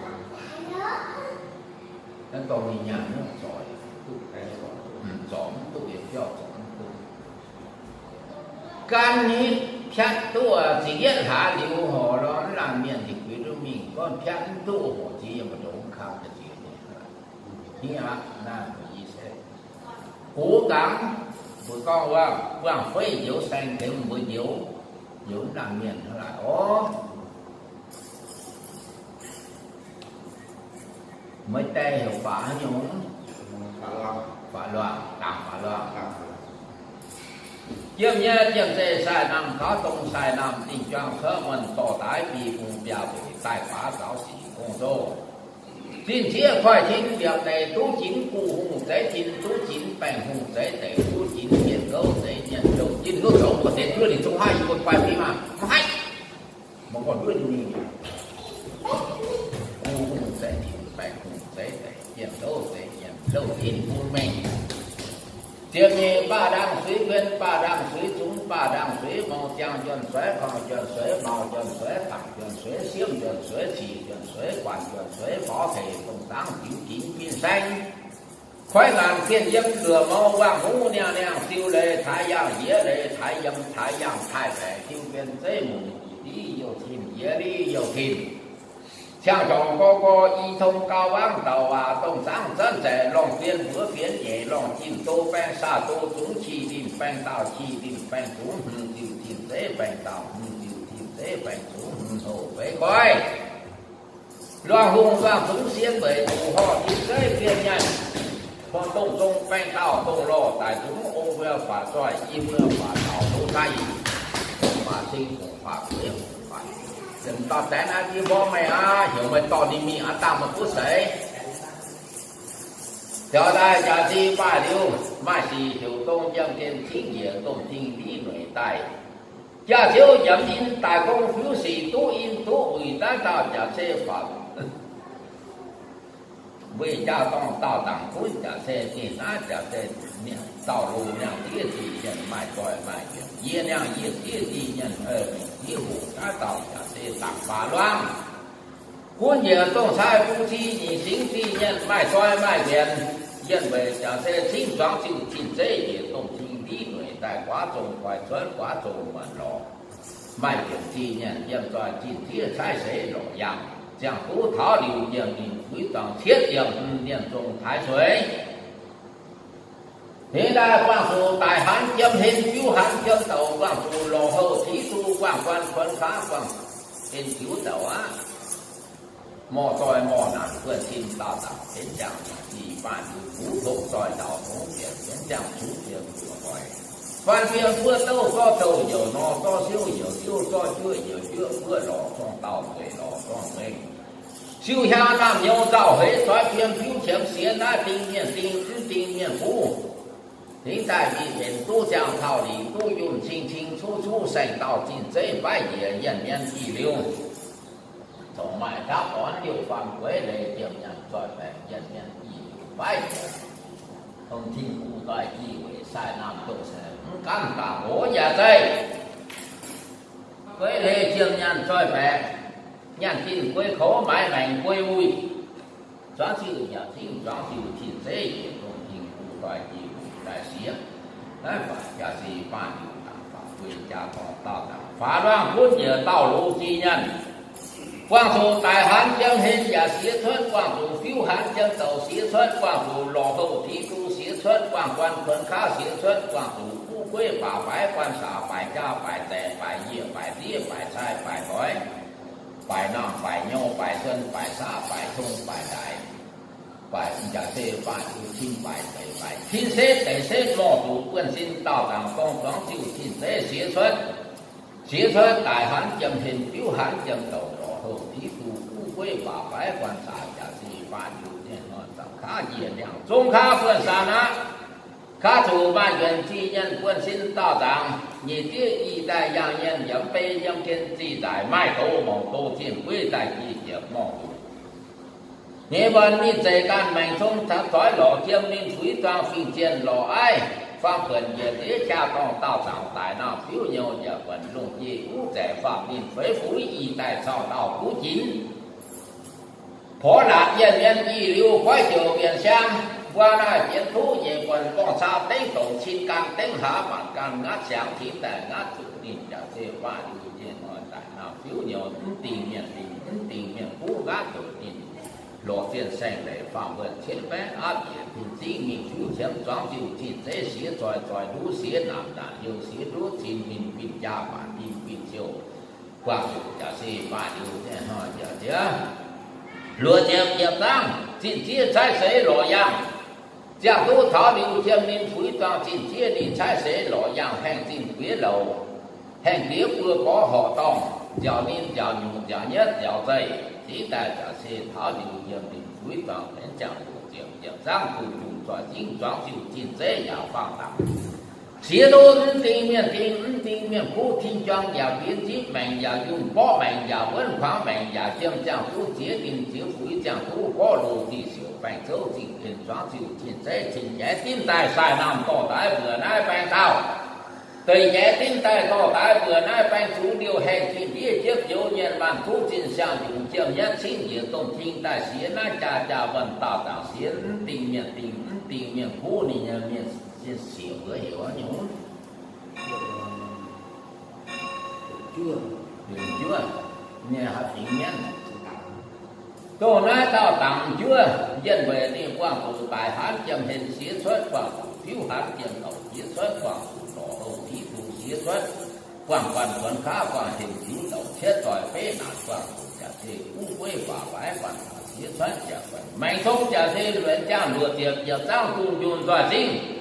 nó còn mình nhà nó giỏi giỏi tụi cho giỏi can hít phép tu chỉ biết hạ liu họ đó làm miền thì quý đô mình con phép tu họ chỉ mà đúng khác cái gì hi ạ là cái gì cố gắng với con quang phế yếu xanh thêm với yếu làm miền nó lại mấy tay hiểu phá nhúng phá loạn chiêm nhé chiêm xe sai năm có tung sai năm tình trạng khớ mình tỏ tái bị cùng bia bởi tài phá giáo sĩ công dô tin chia khoai chín việc này tú chín cụ hùng giấy chín tú chín bành hùng giấy tẩy tú chín hiện gấu giấy nhận đồng chín nước sống có thể đưa đến trong hai con khoai phí mà hay mà còn đưa đi cụ hùng giấy chín bành hùng giấy tẩy hiện gấu giấy nhận đầu tiên buôn mình tiếp như ba đang suy bên ba đang suy chúng ba đang suy màu trang chân suy phòng chân suy màu chân suy thẳng chân suy xiêm chân suy chỉ chân suy quản chân suy phó thể công sáng cứu kín viên xanh khoái ngàn thiên dâm lửa màu vàng hú nèo nèo siêu lệ thái giang dĩa lệ thái dâm thái giang thái vẻ thiên viên dễ mùng đi yêu thiên dĩa đi yêu thiên Chàng chồng có y thông cao vang tàu tông sáng dân rẻ lòng tiên vừa phiến nhẹ lòng chìm tô bèn xa tô chúng chi tìm bèn tàu chi tìm bèn chúng tìm dễ bèn tàu tìm dễ bèn chúng hổ với coi loang hùng loang chúng xiên bởi thủ họ tìm dễ phiền nhanh con tông tông bèn tàu tông lò tại chúng ô vừa phá xoài y vừa phá tàu đô thay phá sinh phá quyết đừng to tén đi bom mày hiểu mày to đi mi tao mà cứ sấy 小代假期八六，卖是手动将天青叶动听李内带。假酒任因大公表示都因都为单到假车法。为家当道党官假车电拿假车面道路量业绩人卖多卖远，业量业绩人业务达到假车大发乱。官业动财夫妻你行地人卖多卖远，因为假车轻装就进这也动听理内在寡众快传寡众门路。卖点纪念，现在今天才谁洛阳，将葡萄流江林回荡铁江年中太水。现代光速大汉江天九汉江斗光速落后提出光关昆卡光天九斗啊，莫在莫难个新大大天将一般普通在道中间天将出现不坏。凡边不都说都有喏，说修有修，说学有学，不老中到对老中对。修下南有造回，在边表前写那地面地面湖，历代里面都将套理都用清清楚楚生到今这百ye人面一流。从买他按六番归来，点样在百人面一流百ye。thông tin古代以为sai nam tổ sẽ căn cả bố nhà dây với lê chiêm nhàn trôi vẻ nhàn tin quê khổ mãi mảnh quê vui xóa chữ nhà tin xóa chữ thiên dễ dễ thông tin古代以为đại xía đấy phải giả gì ban điều đảng pháp quyền cha con tạo đảng phá đoan quân nhờ tạo lũ chi nhân quang số đại hán chân hình giả xía thuất quang số phiếu hán chân tàu xía thuất quang số lò hậu thí tu xía thuất quang quan khuẩn khá xía thuất quang số khu quê bà bái quan xã bài cha bài tè bài dịa bài tía bài sai bài gói bài non bài nhô bài xuân bài xã bài thung bài đại bài giả xê bài ưu chinh bài tẩy bài thiên xế tẩy xế lò đủ quân xin tạo đảng công toán chịu thiên xế xía thuất đại hán chân hình phiếu hán chân tàu hậu thí tu khu quê bà bái quan xã giả sĩ ba điều nhân nói rằng khá dễ dàng trung khá quân xã ná khá chủ ba quyền chi nhân quân xin tạo rằng nhị tiết y đại yang nhân dẫm bê dâm thiên chi đại mai tổ mong tổ thiên quê đại kỳ diệp mong tổ nhị vần ni dạy can mạnh trung thác thoái lọ chiêm ninh thúy toang phi chiên lọ ai pháp cần về thế cha con tạo rằng tại nào phiếu nhau giờ vẫn luôn gì cú trẻ pháp nên phế phúi y tại sao đạo cú chín phó lạc nhân nhân y lưu quái chiều biển sang qua na chiến thú về quần con sao tính tổ xin can tính hạ bản can ngát sáng thì tại ngát chủ nên trả xe qua điều kiện nói tại nào phiếu nhau tình miền cú ngát chủ nên lộ tiền xanh để phạm vận chiến bé áp hiện thì chỉ mình chú chém装就进这些在如些南南有些如今民并家版民并就光有假是把有这哈假的罗节业当今天在谁洛阳将都逃流前民回到今天你在谁洛阳行进别楼行别不搞活动叫您叫牛叫nhất叫这chỉ tại giả xe thảo điều dân định quý toàn đến chẳng của tiệm tiệm giang cụ dùng cho chính装chịu chín dễ nhà phang tặng xế đô tình miền khu thiên trang nhà biến chí mạnh nhà dùng bó mạnh nhà vấn khoáng mạnh nhà chiêm chẳng khu chế tình chiếu quý chẳng khu có lô thì xỉu bành châu trình tiền装chịu chín dễ trình nhé tin tài sai nằm tổ tái vừa nai bành tao tùy nhé tin tài tổ tái vừa nai bành chú điều hành trình địa chiếc dấu nhân bản thu trình sang dùng chiêm nhất xin địa tổng thiên tài xế nai cha vận tạo tạo xế tình miền khu này nhà miền xin xỉu với hiểu nhớ chưa nghe hạt hình nhân cô nói tao tặng chưa dân về đi quang phụ tài hán châm hình xế xuất quang phụ phiếu hán châm đầu xế xuất quang phụ đỏ hậu thí phụ xế xuất quang quan quần khá quang hình xế đầu chết rồi phế nạt quang phụ trả thế cú quê và bái quang xế xuất trả quần mạnh thông trả thế luyện trang lùa tiệp giờ tăng cùng dùn dọa sinh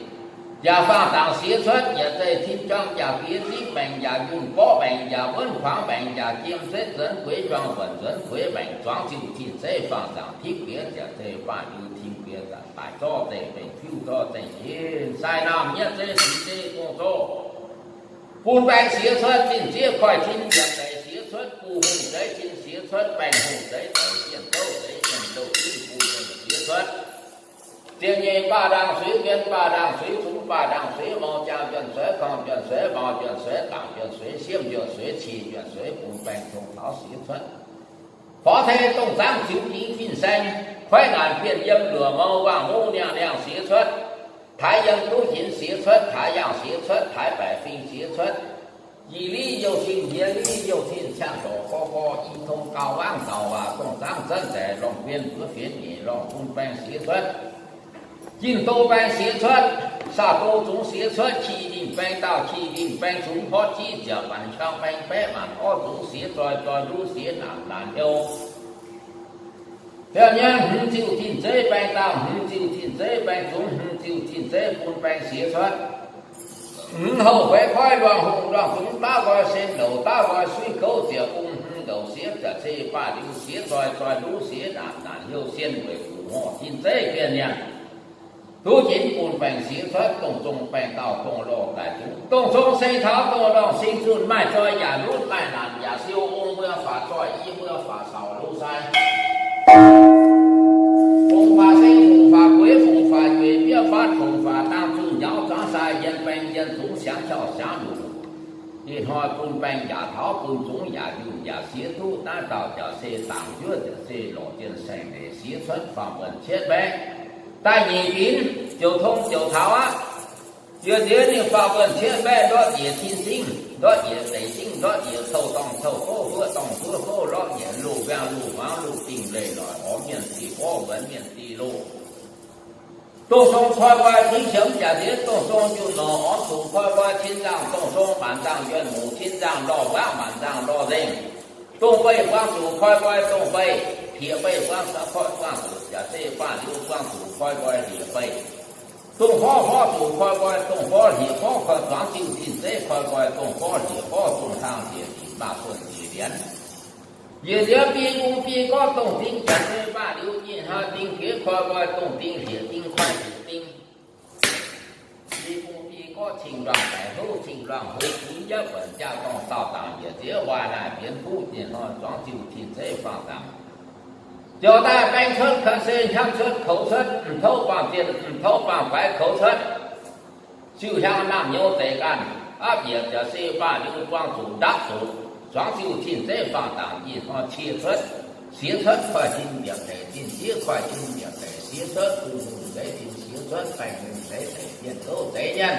Và pha tàng xế xuất, và tây thiên trong, và phía tiếp bệnh, và dùng có bệnh, và vấn khoáng bệnh, và chiêm xế dẫn quế trong vận dẫn quế bệnh, choáng chịu thiên xế pha tàng thiết phía, và tây pha lưu thiên phía, và tại cho tây bệnh phiêu cho tây thiên, sai nam nhất tây sĩ tây công số. Phun bệnh xế xuất, thiên xế khỏi thiên, và tây xế xuất, phù hùng tây thiên xế xuất, bệnh hùng tây tây thiên tây thiên tây thiên phù hùng xế xuất. Tiền nhị ba đằng suy kiến ba đằng suy chúng ba đằng suy mô trang chuyển suy không chuyển suy bao chuyển suy tặng chuyển suy xiêm chuyển suy chỉ chuyển suy cùng bèn thông tháo xí xuất. Phó thế tông giang chiếu ký phiên xanh, khoái ngàn phiên dâm lửa mâu vàng mô nhàng nhàng xí xuất. Thái dân tu hiến xí xuất, thái giang xí xuất, thái bẻ phiên xí xuất. Dì lý dâu xin, dì lý dâu xin trang tổ có y thông cao vang tàu và tông giang dân rẻ lòng viên bữa phiến nhị lòng cung bèn xí xuất. Nhìn tô bèn xế xuất, xa tô chúng xế xuất, khi nhìn bèn tạo khi nhìn bèn chúng hót chí trở bản trong bèn bế bản ó chúng xế tròi đu xế nản nản yêu. Theo nhân hứng chịu thiên dế bèn tạo, hứng chịu thiên dế bèn chúng, hứng chịu thiên dế phun bèn xế xuất. Hứng hậu khỏe khói đoàn hùng đoàn chúng ta gọi sen đầu ta gọi suy khấu tiểu cung hứng đầu xế trở xế ba đu xế tròi đu xế nản yêu sen về phủ hộ thiên dế kia nhân. Tú chính buồn bèn xí xuất, tổng trung bèn tạo tổng lộ đại chúng. Tổng trung xây tháo tổ lòng sinh xuân mai trôi giả rút lại nạn giả siêu ôn mưa phá trôi y mưa phá sảo lưu sai. Phùng phá sinh, phùng phá quế, phùng phá quế, bia phát, phùng phá tam trung giáo trá sai, dân bèn dân chúng sáng trào sáng đủ. Nhìn hỏi buồn bèn giả tháo, buồn chúng giả dùng giả xí thu, ta tạo giả xê tàng dưa, giả xê lộ tiền sành để xí xuất phạm vận chết bèn. Ta nhị tín, chiều thông chiều tháo á. Chưa thế nhưng vào gần chết bè đó dễ thiên sinh, đó dễ đẩy sinh, đó dễ thâu tòng thâu khô, tổng khô, đó dễ lù vàng lù máu lù tình lệ nói có miền tì có vấn miền tì lù. Tổng sông khoai qua chính sớm trả thế, tổng sông dù nó ón thủ khoai qua thiên giang, tổng sông bản giang duyên mũ thiên giang đo vác bản giang đo dình. Tổng bây quang thủ khoai qua tổng bây. Phía bây quang xã khoai quang thủ, giả tê phản lưu quang thủ khoai quay địa bây. Tổng hóa thủ khoai quay, tổng hóa địa hóa khoai toán chịu tin tế khoai quay, tổng hóa địa hóa tổng thang địa chỉ bà tuần địa biến. Dễ dễ bì cung bì có tổng tinh giả tê bà lưu nhìn hà tinh phía khoai quay, tổng tinh địa tinh khoai địa tinh. Bì cung bì có trình đoàn đại hữu, trình đoàn hữu quý giá vận gia tổng tạo tàng dễ dễ hòa lại biến thu nhìn hà toán chịu tin tế phản tàng. Cho ta bánh xuất khẩn sinh hăng xuất khẩu xuất thâu bằng tiền thâu bằng phải khẩu xuất siêu hăng nam nhô tế gan áp diệt cho xe ba lưu quang thủ đắc thủ xoáng siêu thiên tế phản tảng gì ho chia xuất xía xuất khỏi thiên việc thể thiên xía khỏi thiên việc thể xía xuất cùng hùng tế thiên xía xuất thành hùng tế thể thiên thâu tế nhân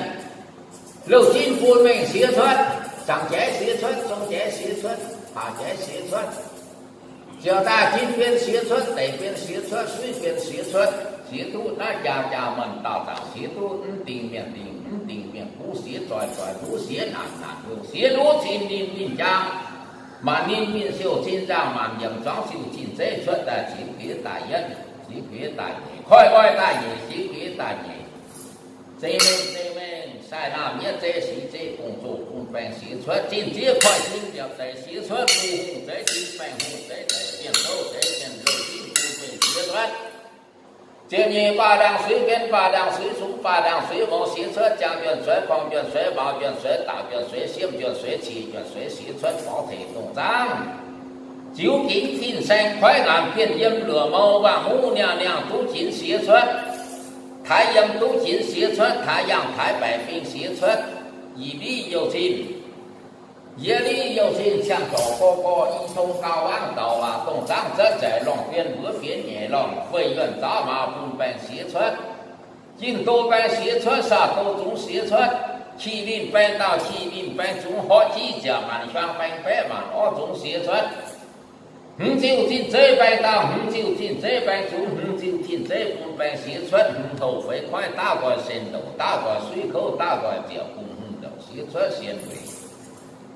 lưu chín phun mình xía xuất chẳng chế xía xuất không chế xía xuất hạ chế xía xuất. Giờ ta chín phiên xía xuất, tẩy phiên xía xuất, suy phiên xía xuất, xía tu ta già mần tạo tạo xía tu tình miền phú xía tròi phú xía nản hương xía lúa xin ninh trang mà ninh siêu xin trang mà nhầm chóng siêu xin dễ xuất là chỉ phía tài nhân, chỉ phía tài nhị, khôi coi tài nhị, chỉ phía tài nhị. Dê men, sai nam nhất dê sĩ dê cùng chủ cùng bèn xí xuất, chín chia khỏi xin nhập tẩy xí xuất, phù hùng dê chín bèn hùng dê tẩy tiền đâu dê tiền đâu chín phù bèn xí xuất. Chuyện nhì ba đằng suy kiến ba đằng suy súng ba đằng suy mô xí xuất, trang chuyển suy, phong chuyển suy, bao chuyển suy, tạo chuyển suy, xiêm chuyển suy, chỉ chuyển suy, xí xuất, có thể tổng giang. Chiếu kính phiên xanh, khoái ngàn phiên dâm lửa mâu và mũ nèo tú chín xí xuất. Thái dâm tú chín xía xuất, thái giang thái bẻ phiên xía xuất, dì lý dâu xin. Dễ lý dâu xin sang tổ có y thông cao vang tàu và tổng giang rất rẻ lòng phiên bữa phiến nhẹ lòng, vây gần gió mà phun bèn xía xuất. Chín tô bèn xía xuất, xa tô chúng xía xuất, chi linh bèn tạo chi linh bèn chúng họ chi giả màn xoang bèn bè màn ó chúng xía xuất. Hứng chịu thiên dễ bèn tạo, hứng chịu thiên dễ bèn chúng, hứng chịu thiên dễ phun bèn xía xuất, hứng thầu với khoai ta gọi sen đầu, ta gọi suy khâu, ta gọi tiểu cùng hứng đầu xía xuất xiên về.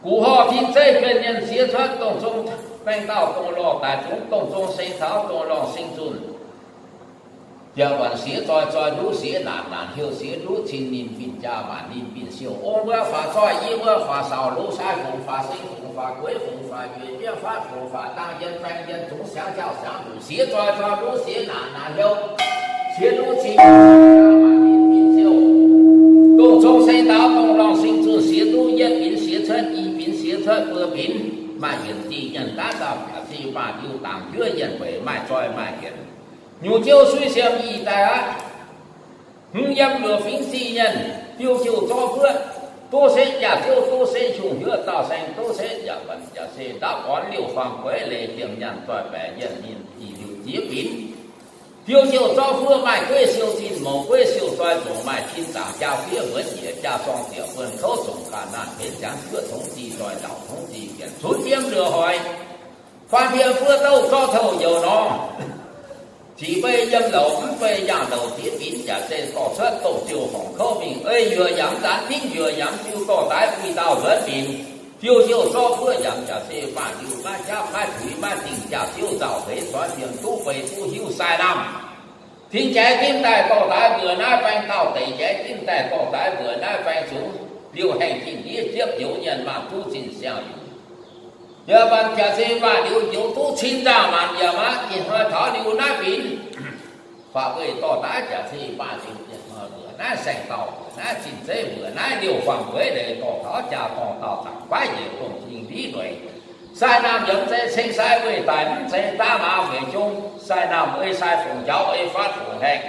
Cú họ thiên dễ bên nhân xía xuất, tổng trung bèn tạo tổng lò tài chúng, tổng trung xây tháo tổng lò sinh dùn. giờ vẫn xía troi lú xía nản hiu xía lú chín nín bình cha mà nín bình siêu ô bữa phá troi y bữa phá sào lú sai phụng phá sinh phụng phá quế phụng phá duyên bia phá phụng phá tăng dân phanh dân chúng sáng chào sáng đủ xía troi lú xía nản hiu xía lú chín mà nín bình siêu共众生道共让sinh tử xía lú nhất bình xía chân y bình xía chân bữa bình mà hiện chỉ nhân đã tạo cả gì mà điều tạm chưa nhận về mà troi mà hiện nhiều chiêu suy xem gì ta hưng yếm lửa phím si nhân tiêu chiều cho phước tô sẽ giả tiêu tô sẽ trùng hứa tạo thành tô sẽ giả vận giả sẽ đã có liều phàm quế lệ tiềm nhận tòa bẻ nhân nhìn chỉ liều chế biến tiêu chiều cho phước mai quế siêu tin mẫu quế siêu toài tổng mai tin tảng cha phía với địa cha song tiểu vườn khâu tổng cả nạn biến tráng chữa thống trì toài đạo thống trì kiện suốt tiêm lừa hỏi phan thiên phước đâu cho thầu nhiều nó chỉ bây dâm đầu bây giang đầu thiết biến giả xe có xuất tổ chiều phòng khâu mình ơi vừa giảm gián thích vừa giảm siêu to tái quy tao rất mình tiêu chiều cho vừa giảm giả xe và điều ba cha ba thủy ba tình giả siêu giàu thế xóa tiền tu về tu hữu sai năm thiên trái tim tài to tái vừa nai phanh tao tẩy trái tim tài to tái vừa nai phanh xuống điều hành trình nghĩa tiếp dấu nhận mà tu trình xeo giờ bạn trả xe và điều yếu tố chín ra màn giờ má chỉ hơi thở điều nát biến và người to tái trả xe và điều vừa nát sành tàu nát chín xe vừa nát điều hoàng quế để to thở trả còn tàu thẳng quái gì cùng trình lý rồi sai nam giống xe sinh sai về tài xe ta mà về chung sai nam ơi sai phụng cháu ơi phát phụng hẹn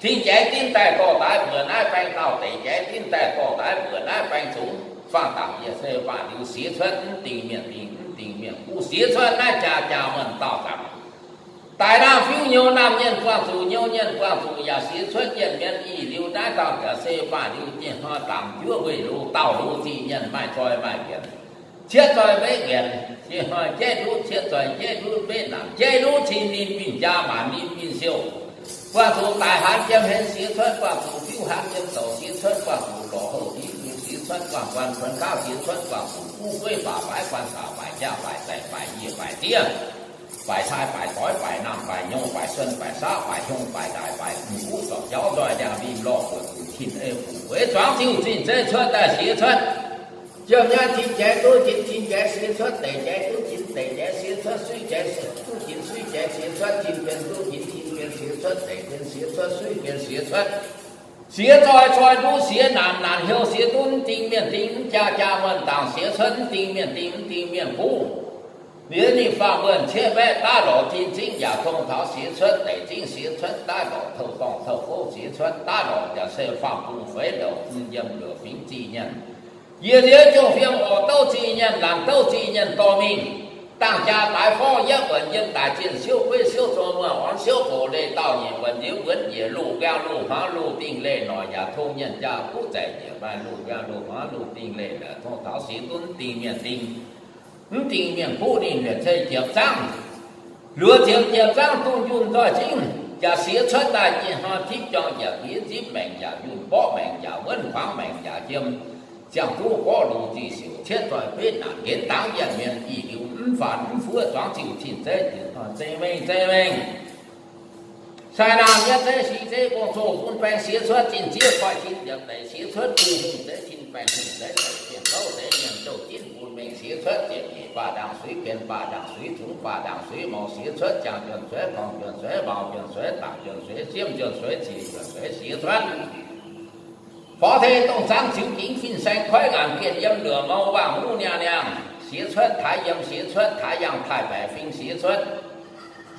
thiên trái tim tài to tái vừa nát phanh tàu tẩy trái tim tài to tái vừa nát phanh xuống phan tạm giờ xe và điều xía xuất tình miệng cú xía xuất nát cha mình tạo cảm tại nam phiêu nhiều nam nhân quan chủ nhiều nhân quan chủ nhà xía xuất nhân nhân y liu đã tạo cả xe và điều tiền hoa tạm chưa về lũ tàu lũ gì nhân mai trôi mai biển chết rồi với biển chỉ hỏi chết lũ chết rồi chết lũ bên làm chết lũ chỉ nín bình cha mà nín bình siêu quan chủ tại hán chém hết xía xuất quan chủ phiêu hán chém tàu xía xuất quan chủ lỗ hậu xí xuất quảng quan phân cao xí xuất quảng phụ quê bà bái quan xảo bài cha bài tẩy bài nhị bài tia bài sai bài tối bài nam bài nhông bài xuân bài xã bài hông bài đại bài ngũ sọ cháu rồi nhà bìm lo của thìn ê phụ quê choáng siêu thìn dê xuất ta xí xuất giờ nha thìn trẻ tôi thìn trẻ xí xuất tẩy trẻ tôi thìn tẩy trẻ xí xuất suy trẻ tôi thìn suy trẻ xí xuất thìn quyền tôi thìn quyền xí xuất tẩy quyền xí xuất suy quyền xí xuất xía troi lú xía nản hiu xía tuân tình miền tình cha mần tàng xía sân tình miền phú nếu như phạm vườn chế bé ta đổ tin chính giả thông tháo xía xuất để chính xía xuất ta đổ thâu tòng thâu phố xía xuất ta đổ giả sơ phạm cùng phế đầu dâm lửa phím chi nhân Dìa dìa chung phiên ổ tâu chi nhân làm tâu chi nhân to mình tăng cha tái phó nhất vận dân đại chiến siêu quê siêu trô mưa hoán siêu phổ lê tàu nhị vận diễu vấn dìa lù gao lù hóa lù tinh lê nòi nhà thô nhân cha phú trẻ dìa bài lù gao lù hóa lù tinh lê là thô thảo sĩ tuấn tình miền tình miền phú đình huyện xây chiệp sang lúa chiệp sang tung dùn đòi chính cha xía xuất đại chiến hoa thích cho nhà phía díp mệnh nhà dùn bó mệnh nhà vấn khoáng mệnh nhà chiêm chẳng thu có đủ gì xỉu chết rồi bên nạn kiến táng nhận miền ý điều phản phứa toán chịu chỉnh thế dây mình sai nam nhất thế sĩ thế con số quân bèn xía xuất chỉnh chia khỏi chỉnh được để xía xuất tu hùng thế chỉnh bèn hùng thế tiền câu thế nhận châu chỉnh quân mình xía xuất tiền thì bà đảng suy quyền bà đảng suy chúng bà đảng suy màu xía xuất chẳng chuyển suế còn chuyển suế bảo chuyển suế tặng chuyển suế xiêm chuyển suế chỉ chuyển suế xía xuất phó thế tông sáng chiếu kính phiên xanh khói ngàn kiện dâm lửa màu vàng mu nhà nhàng xía xuất thái dâm xía xuất thái yang thái bẻ phiên xía xuất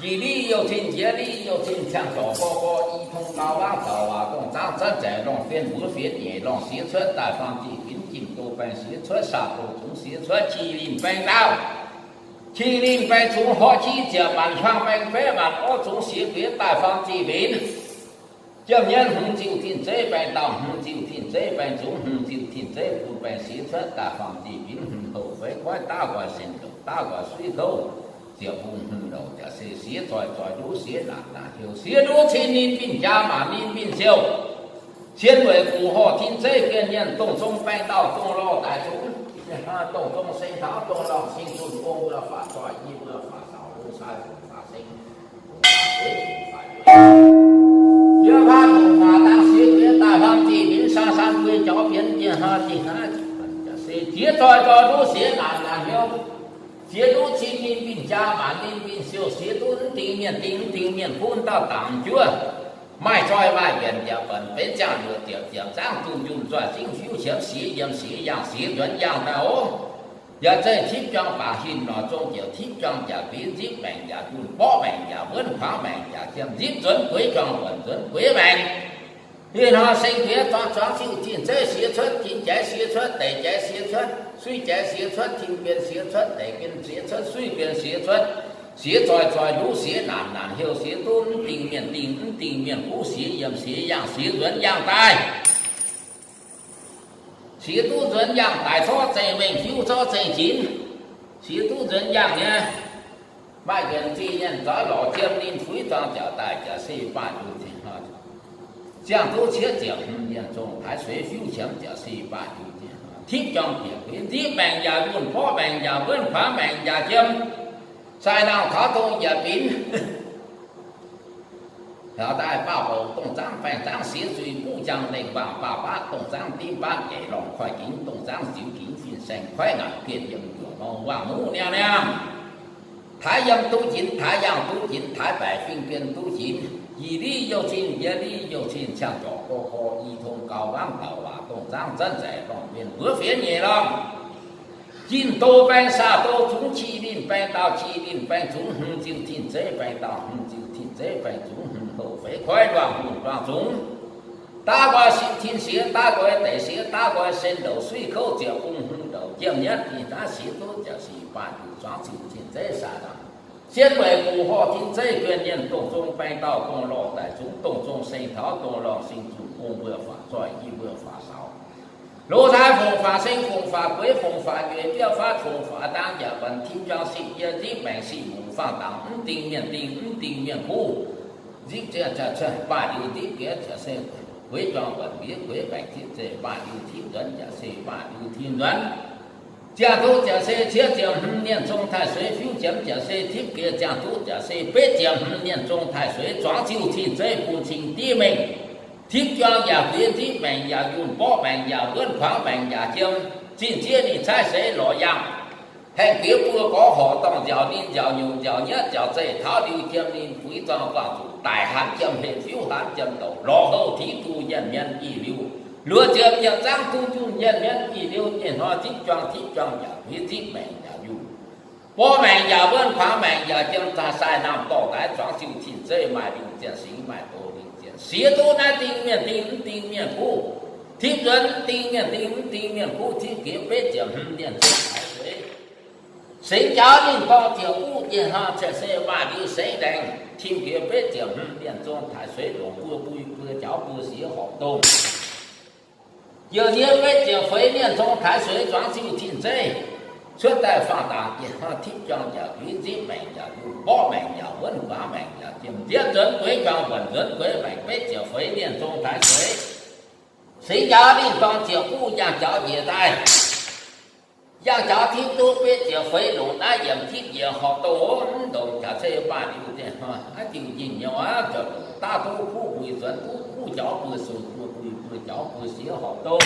dì đi yêu thiên dễ đi yêu thiên chẳng trò có y thông cao bác tàu và tông sáng rất trẻ lòng phiên búa phiên nhẹ lòng xía xuất tại phòng chỉ kính chìm tô bèn xía xuất sạp đồ chúng xía xuất chi linh bèn đao chi linh bèn chúng họ chi chở bàn khoang bèn phế bàn ó chúng xía phía tại phòng chỉ bến châm nhân hùng chịu thiên chế bèn tàu hùng chịu thiên chế bèn chúng hùng chịu thiên chế hùng bèn xí xuất tại phòng chỉ biến hùng hậu với quái ta gọi sinh tục ta gọi suy câu diệu hùng hùng đầu chả xí xía tròi đú xía là hiểu xía đú chi nín bin cha mà nín bin siêu chiến với cụ họ thiên chế kiên nhân tổng sông bèn tàu tổng lo tại chúng tổng sông sinh tháo tổng lo sinh tồn ôm vừa phá tròi như vừa phá sảo sai phá sinh tam quê cho biến chia ha thì ha sẽ chia cho đu sẽ nàn nhau chia đu chi min bin cha mà min bin siêu chia đu tình miền phun tao tạm chưa mai trôi mai biển giờ phần bên cha được tiểu giang tu dùng rồi chính phiếu chiếm xí yang xí chuẩn yang nào giờ đây thiết trong bà hình nó trong kiểu thiết trong giả biến giết mèn giả tuôn bó mèn giả vớn phá mèn giả chiếm giết chuẩn quế trong quần chuẩn quế mèn thì nó sinh phía toàn chịu tiền chế xía xuất chính chế xía xuất để chế xía xuất suy chế xía xuất thiên biến xía xuất để biến xía xuất suy biến xía xuất xía tròi lũ xía nản hiệu xía tôn tình miền cũ xía yếm xía yang xía chuẩn yang tai xía tu chuẩn yang tại cho chạy mình phiêu cho chạy chín xía tu chuẩn yang nha mai gần chi nhân gió lọ chiêm nên phúi toàn trở tại trở xây ba chủ tiền hơn giang tu chia tiểu nhân trong thái suy phiêu chiếm trở xây ba chủ tiền thiết trong việc biến giết bèn giả buồn phó bèn giả vớn phá bèn giả chiêm sai nào khó tu giả biến họ đại bảo hộ tổng giám phèn giám xía duy bu chẳng nền bảo bảo bát tổng giám tim bát kể lòng khoai kín tổng giám diệu kín phiền xanh khoai ngạc kiên dâm của nó hoàng mũ neo neo thái dâm tu chín thái giang tu chín thái bài phiên kiên tu chín gì đi yêu xin chẳng cho cô y thông cao vang bảo và tổng giám dân rẻ lòng viên bữa phía nhẹ lòng chín tô bèn xa tô chúng chi din bèn tao chi din bèn chúng hưng chiêu thiên dễ bèn tao hưng chiêu thiên dễ bèn chúng hậu phải khoái đoàn chúng ta gọi xin thiên xía ta gọi tệ xía ta gọi sen đầu suy khâu triệu ung hưng đầu chiêm nhất thì ta xía tốt chả xí bản chủ xóa chịu thiên dễ xa đẳng xiết bởi phù họ thiên dễ quyền nhân tổng trung bèn tao công lọ tại chúng tổng trung sinh tháo công lọ sinh chủ công vừa phá giỏi y vừa phá sáu lô thái phùng phá sinh phùng phá quế phùng phá nguyện tiêu phát phùng phá đang giả vận thiên cho sĩ gia giết bèn sĩ phùng phá đẳng tình miền khu giết cha ba điều tiết kia cha xem quế cho vận biết quế bèn thiết chế ba điều thiên dẫn cha xem ba điều thiên dẫn cha tu cha xem chia chiếm niên trong thái suy phiếu chiếm cha xem thiết kia cha tu cha xem bế chiếm niên trong thái suy choáng chịu thiên chế phùng trình ti mình thiết cho giả biến thiết bèn giả dùng bó bèn giả vớn phá bèn giả chiêm xin chia đi sai sẽ lọ yang hèn kia vừa có họ tòng giàu đi giàu nhiều giàu nhất giàu dây tháo đi chiêm đi quý toàn quảng thủ tài hán chiêm hệ phiếu hán chiêm đầu lọ hậu thí tu nhân y lưu lúa chiêm nhận giang tu nhân y lưu tiền hoa thiết cho giả biến thiết bèn giả dùng bó bèn giả vớn phá bèn giả chiêm ta sai nam tỏ cái choáng chịu thiên dây mài bình tiền sĩ mài tổ xía tu na tình miền khu thiết dẫn tình miền khu thiết kiếm bế chiếm điện thái suy sinh cháu linh con tiểu u tiền ha sẽ xe ba đi xây đành thiên kiếm bế chiếm điện trong thái suy đồng bùi cháu bùi xía họ tôm giờ nhớ bế chiếm phế điện trong thái suy choáng chịu thiên dây xuất đại phá đảng tiền ha thiết trong giả quý giết mèn giả bó mèn giả vân phá mèn giả chiếm giết dẫn quế trong vần dẫn quế mèn bế chiếm phế điện trong thái suy sĩ cháu linh con tiểu u giang cháu dễ tai giang cháu thiết tu bế chiếm phế lụng đã dầm thiết dễ họ tổ đồng cả xe ba điều tiền ha ai chịu nhìn nhau á cho ta tu khu bùi dẫn khu cháu bùi sụt bùi cháu bùi xía họ tôm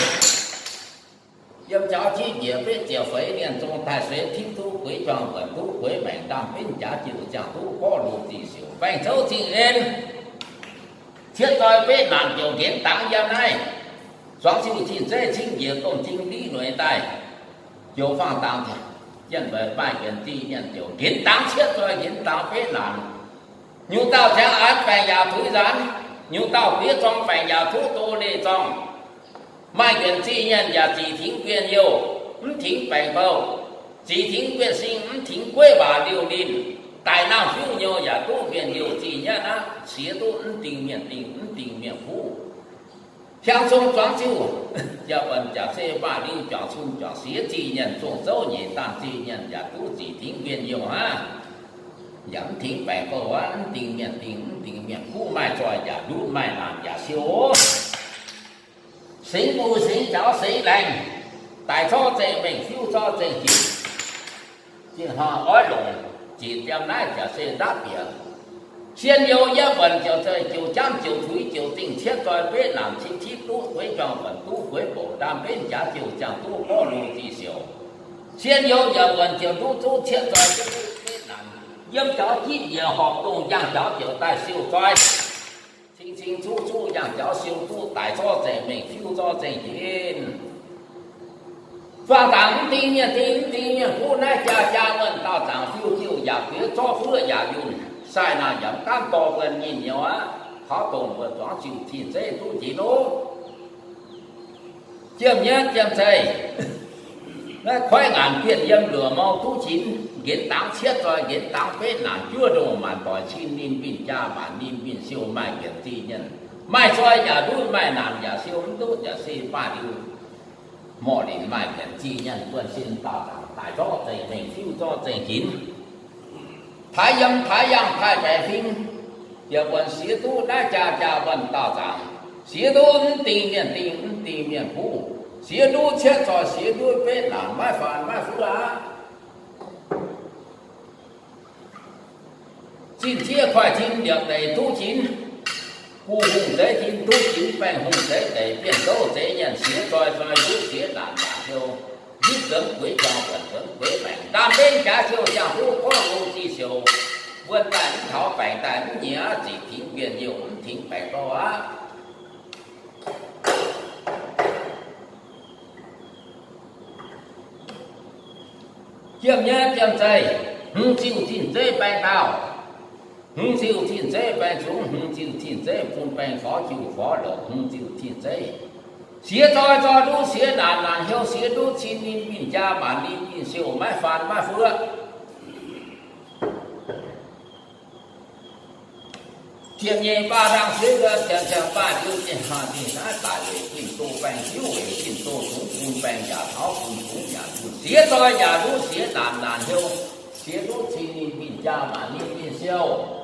dâm cháu chi dễ bế chiếm phế điện trong thái suy thiết tu quế trong vần tu quế mèn đam bên trả chịu chẳng tu có đủ gì xỉu vang châu trình lên thiết tôi bế nạn điều kiện tăng giam này soạn chịu thiên dễ chính dễ công chính lý nội tài chiều phang tăng thì nhân về bài kiện ti nhân điều kiện tăng thiết tôi kiện tăng bế nạn như tao chẳng án phải nhà thúi gián như tao biết trong phải nhà thú tô lê trong mai quyền chi nhân và chỉ thính quyền yêu thính bèn bầu chỉ thính quyền sinh thính quê bà liều đình tài nào phiêu nhiều và tu quyền yêu chỉ nhân á xía tu tình miền phú theo sông choáng chiu giờ bần trả xe ba liêu trả sung trả xía chi nhân xuống dấu nhị tàn chi nhân và tu chỉ thính quyền yêu ha giảm thính bèn bầu á tình miền phú mai tròi và đút mai làm và siêu sĩ mù sĩ cháu sĩ lành tại cho chạy mình phiêu cho chạy chỉ họ ói lụng chỉ đem lái trả xe đáp biển 先有一文就在就将就推就定切在北南亲戚都回庄本都回保但边家就将都暴露之秀。先有一文就都切在北南，应找一年活动让找就带秀在，清清楚楚让找秀都带做证明修做证件。发长地面不奈家问道长修就也别做夫也用。sai na giảm cam to gần nhìn nhiều á họ tồn vừa chọn chịu thì dễ tu chỉ đó chiêm nhé chiêm thầy nó khoái ngàn kiện dâm lửa mau tu chín kiến táng xét rồi kiến táng phết nản chưa đồ mà tỏi xin ninh bin cha mà ninh bin siêu mai kiện ti nhân mai xoay nhà đuôi mai nản nhà siêu tốt nhà xin ba điều mò đến mai kiện ti nhân quân xin tạo tại đó thầy mình siêu cho thầy chín thái阳太白平，也问西都来家问道长，西都地面不，西都切在西都北南买饭买fru啊，今天快进两地都进，不红在进都进，本红在地变都这样，西在有些难就。一人归庄本归本，但边家就像湖光路之秀，问但讨百但你啊，只听边有听百个啊。今年将在就听这半道，就听这半中，就听这半半好就好了，就听这。写在路写难后写路亲邻民家满邻民秀买饭买fru，天年把上水个天把酒见哈地那大为进多半酒为进多中半家讨中家写在路写难后写路亲邻民家满邻民秀。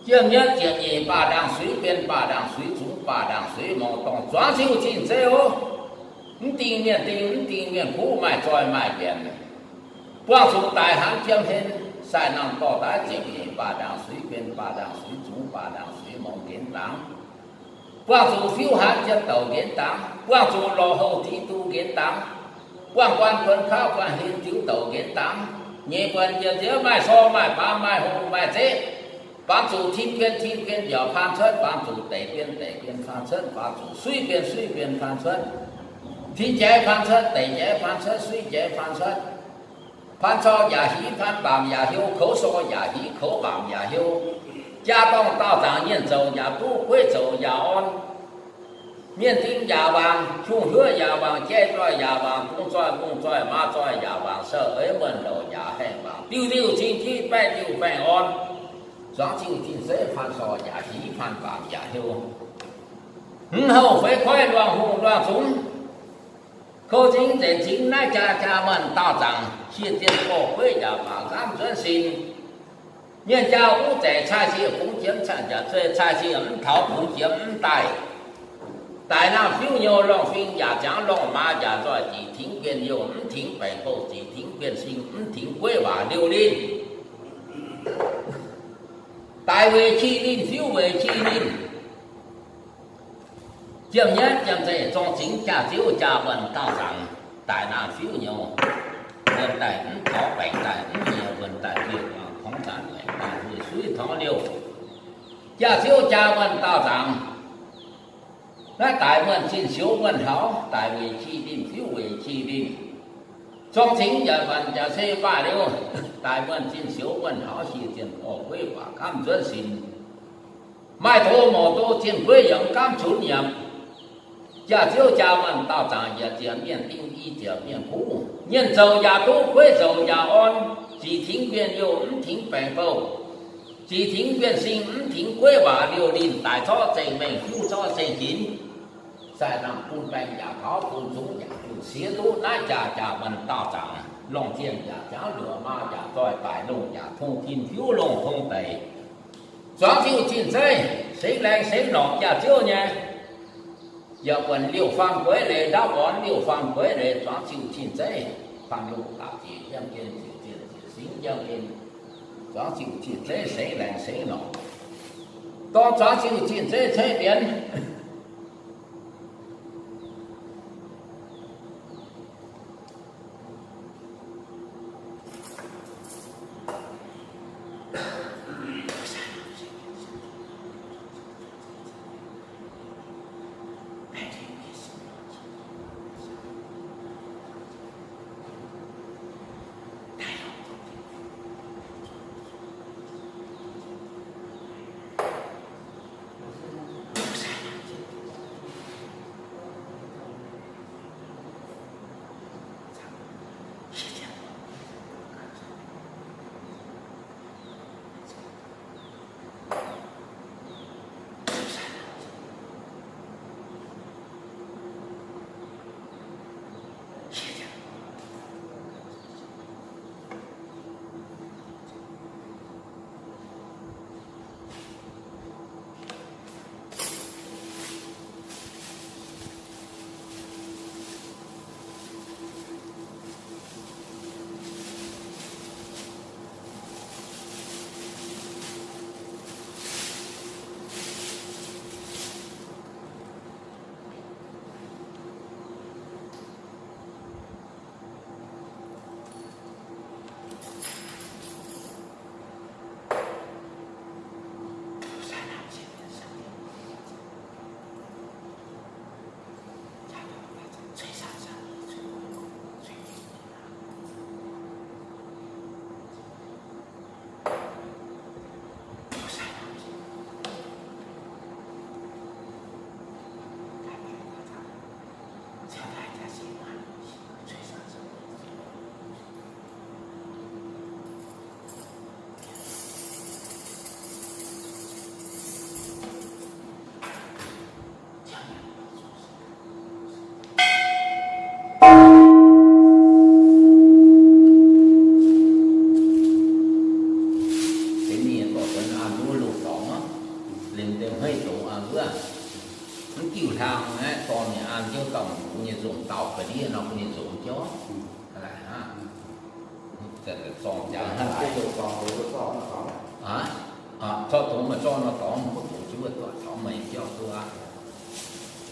今年把当随便把当随中把当随毛当装修进这哦，地面不卖再卖边的，光从大行江天才能到达今年把当随便把当随中把当随毛点当，光从小行江到点当，光从落后地都点当，光关靠关现就到点当，你关键就卖烧卖把卖红卖这。帮助天边要翻车，帮助地边翻车，帮助水边翻车，天界翻车，地界翻车，水界翻车，翻车也喜翻棒也休，口说也喜口棒也休，家当道长演奏也不会走也安，面顶也旺，穷学也旺，街在也旺，公在马在也旺，社会门路也很旺，丢亲戚拜丢拜安。庄就进水翻烧也喜翻棒也休，后悔快乱中，可见人情来家们道长，现在我会也马上转心，人家五在菜市风景参加这菜市讨风景带，带那小牛龙飞也将龙马也在只听边有听背后只听边心听规划流连。大为麒麟，小为麒麟。今年将在中正家酒家问道上，大那小牛，问带讨北带也问带六啊，空山来带为水塘流。家酒家问道上，那大问进修问好，大为麒麟，小为麒麟。中正也问家车罢了。大问进修问好时间，我会把感转心，卖多莫多进贵人感出念，家就家问道长也见面定义见面不，人走也多会走也安，只听边有听北部，只听边心听规划流连大错正命副错正行，在让本本也考本中也就写多那家问道长。long thiên giả giáo lửa ma giả toi tại lùng giả thông thiên thiếu lùng thông tẩy doãn chiêu chín dây xấy lên xấy nọ giả chiêu nha giờ quần liều phàm quế lệ đã bón liều phàm quế lệ doãn chiêu chín dây phàm lục tạo chỉ em kiên chỉ 心相应，装修进这谁来谁弄？当装修进这边。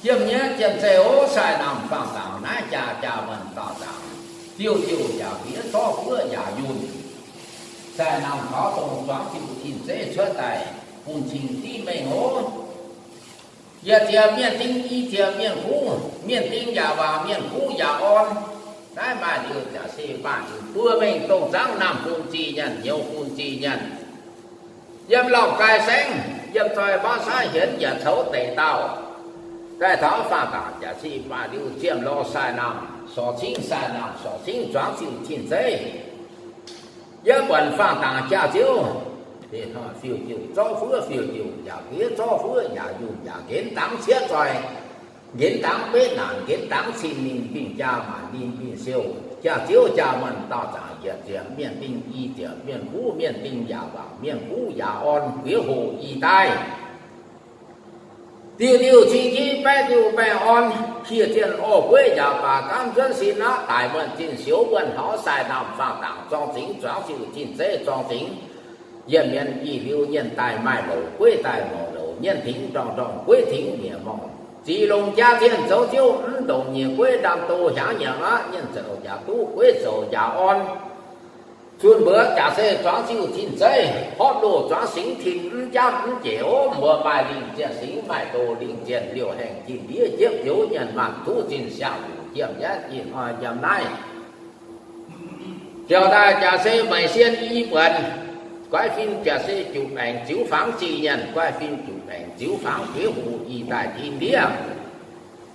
今年见在我山南放荡，南家家门大张，舅舅家别少河呀云，山南跑东庄就听这车带，风情地美我。一家面丁一家面糊，面丁呀话面糊呀安，乃买了家西班，多名东张南风之人，有风之人，任老盖生，任在巴山人也抽地道。在头发大家去把六见老山南，所请山南，所请装修进贼，一文化大家就，别他修就招呼修就，也别招呼也用也人当现在，人当北南，人当青年兵家满林兵修，家就家门大长也见面兵一点面糊面丁呀王面糊呀安别湖一带。六六七七八九八安，贴见恶鬼也把刚真心啊，大门进修问好山南放荡，装进装修进这装进，人面一流年代卖楼，鬼代毛楼，年庭庄庄鬼庭灭梦，吉龙家天走九动年鬼当都像样啊，人走家都鬼走家安。准备假设装修进这，好多装新厅家借我莫买零件，新买多零件流行进业业有人满途进下午见人进啊见来。交代假设买先一本，怪fin假设就买酒房纪念，怪fin就买酒房别户一代天地。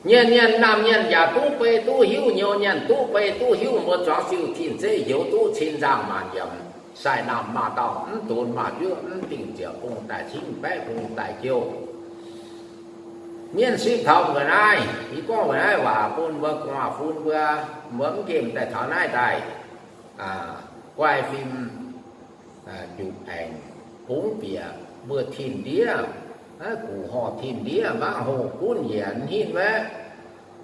年年南年也都北都有，牛年都北都有，我装修进这有都千丈万人，山南马道顿马脚定着公带清白公带旧。年สิเขาเมื่อไรอีกก็เมื่อไรว่าปุ่นเมื่อกว่าฝุ่นเมื่อเหมือนเกมแต่ถอนได้ได้กวายฟิล์มจุดแองผงเปียเมื่อทินเดียกูห่อทินเดียมาโหกุ้นเหยียนหินแม่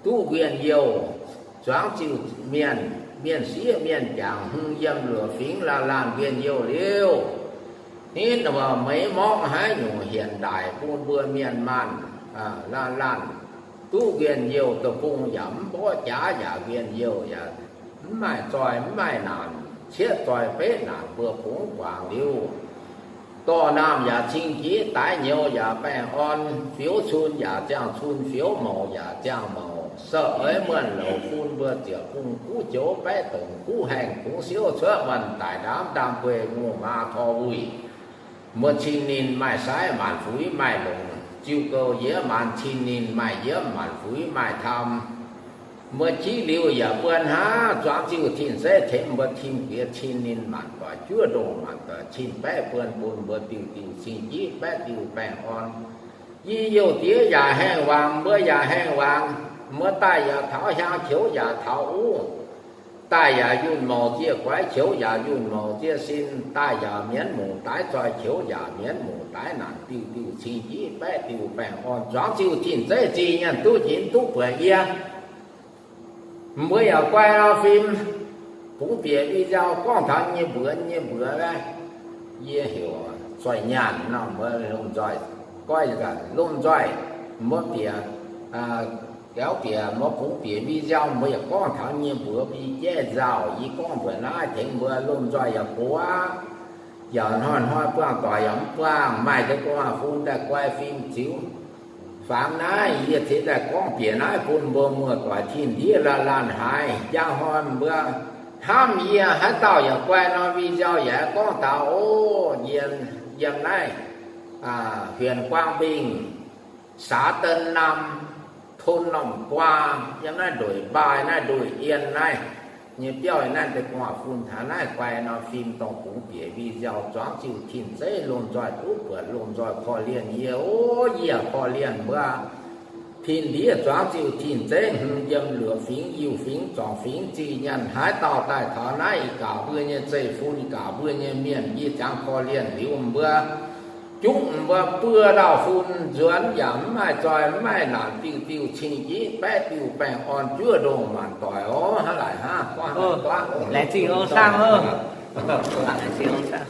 ตู้เวียนเยียวสวางจิวเมียน miền xía miền chẳng hưng yếm lửa phính là làn viên yêu liêu nít mà mấy món hái nhủ hiện đại buôn bưa miền man là làn tu viên yêu tập cung giảm bó trả giả viên yêu giả mai tròi mai nàn chết tròi bế nàn vừa cũng quảng liêu to nam giả chính chí tái nhiều giả bè on phiếu xuân giả trang xuân phiếu màu giả trang màu sợ ấy mượn lầu phun vừa tiểu cung cú chỗ bé tổng cú hành cũng xíu chữa mình tại đám quê ngô ma thò vui một chín nghìn mai sái màn phúi mai lùng chiêu cầu dễ màn chín nghìn mai dễ màn phúi mai tham một chí liêu giả bươn há choáng chiêu thiên sẽ thêm một thiên kia chín nghìn màn và chúa đồ màn tờ chín bé bươn bùn bươn tiêu xin chí bé tiêu bè on di yêu tía giả hèn vàng bữa giả hèn vàng มื่อใต้อย่าเท้าช้างเขียวอย่าเท้าอู้ใต้อย่ายุ่นหมอเจี๊ยควายเขียวอย่ายุ่นหมอเจี๊ยซินใต้อย่าเหมียนหมูตายจอยเขียวอย่าเหมียนหมูตายหนังติวติวชีจีแปะติวแปะอ่อนจ้องจิวจินเจจียันตู้จินตู้เปื่อยเยี่ยเมื่ออย่าควายเราฟิล์มcũng别比较光堂你不嘞也有拽眼那么弄拽怪个弄拽么别kéo kìa nó cũng bị video mới con thằng như bữa bị dễ giàu ý con vừa nói thì bữa luôn rồi giờ quá giờ hoi qua tỏi ấm qua mai cái con phun đã quay phim chiếu phán nói như thế là con biển nói phun bữa mưa tỏi thiên địa là làn hại giang hoi bữa ham gì hết tao giờ quay nó video vậy con tao ô yên này Huyền Quang Bình xã Tân Nam thôn Nòng Quaยังน่าโดยบายน่าโดยเอียนน่าเนี่ยเปี้ยวนั่นแต่กว่าฝุ่นฐานน่าควายนอฟิล์มตองปุ๋งเปียวีเจ้าจ้องจิวถิ่นเซ่ลมจอยปุ๊บเปิดลมจอยพอเลียนเยี่ยโอ้เยี่ยพอเลียนเมื่อถิ่นดีจ้องจิวถิ่นเซ่ยำเหลือฟิงยิวฟิงจ่องฟิงจียันหายต่อใต้ฐานน่าอีกาเบื่อเนี่ยเซ่ฝุ่นอีกาเบื่อเนี่ยเมียนยี่จังพอเลียนหลิวเบื่อchúng và bưa đào phun dưỡng giảm mai tròi mai nản tiêu chi chí bé tiêu bèn on chưa đồ màn tỏi ó hả lại ha qua lại chị ông sang hơn lại chị ông sang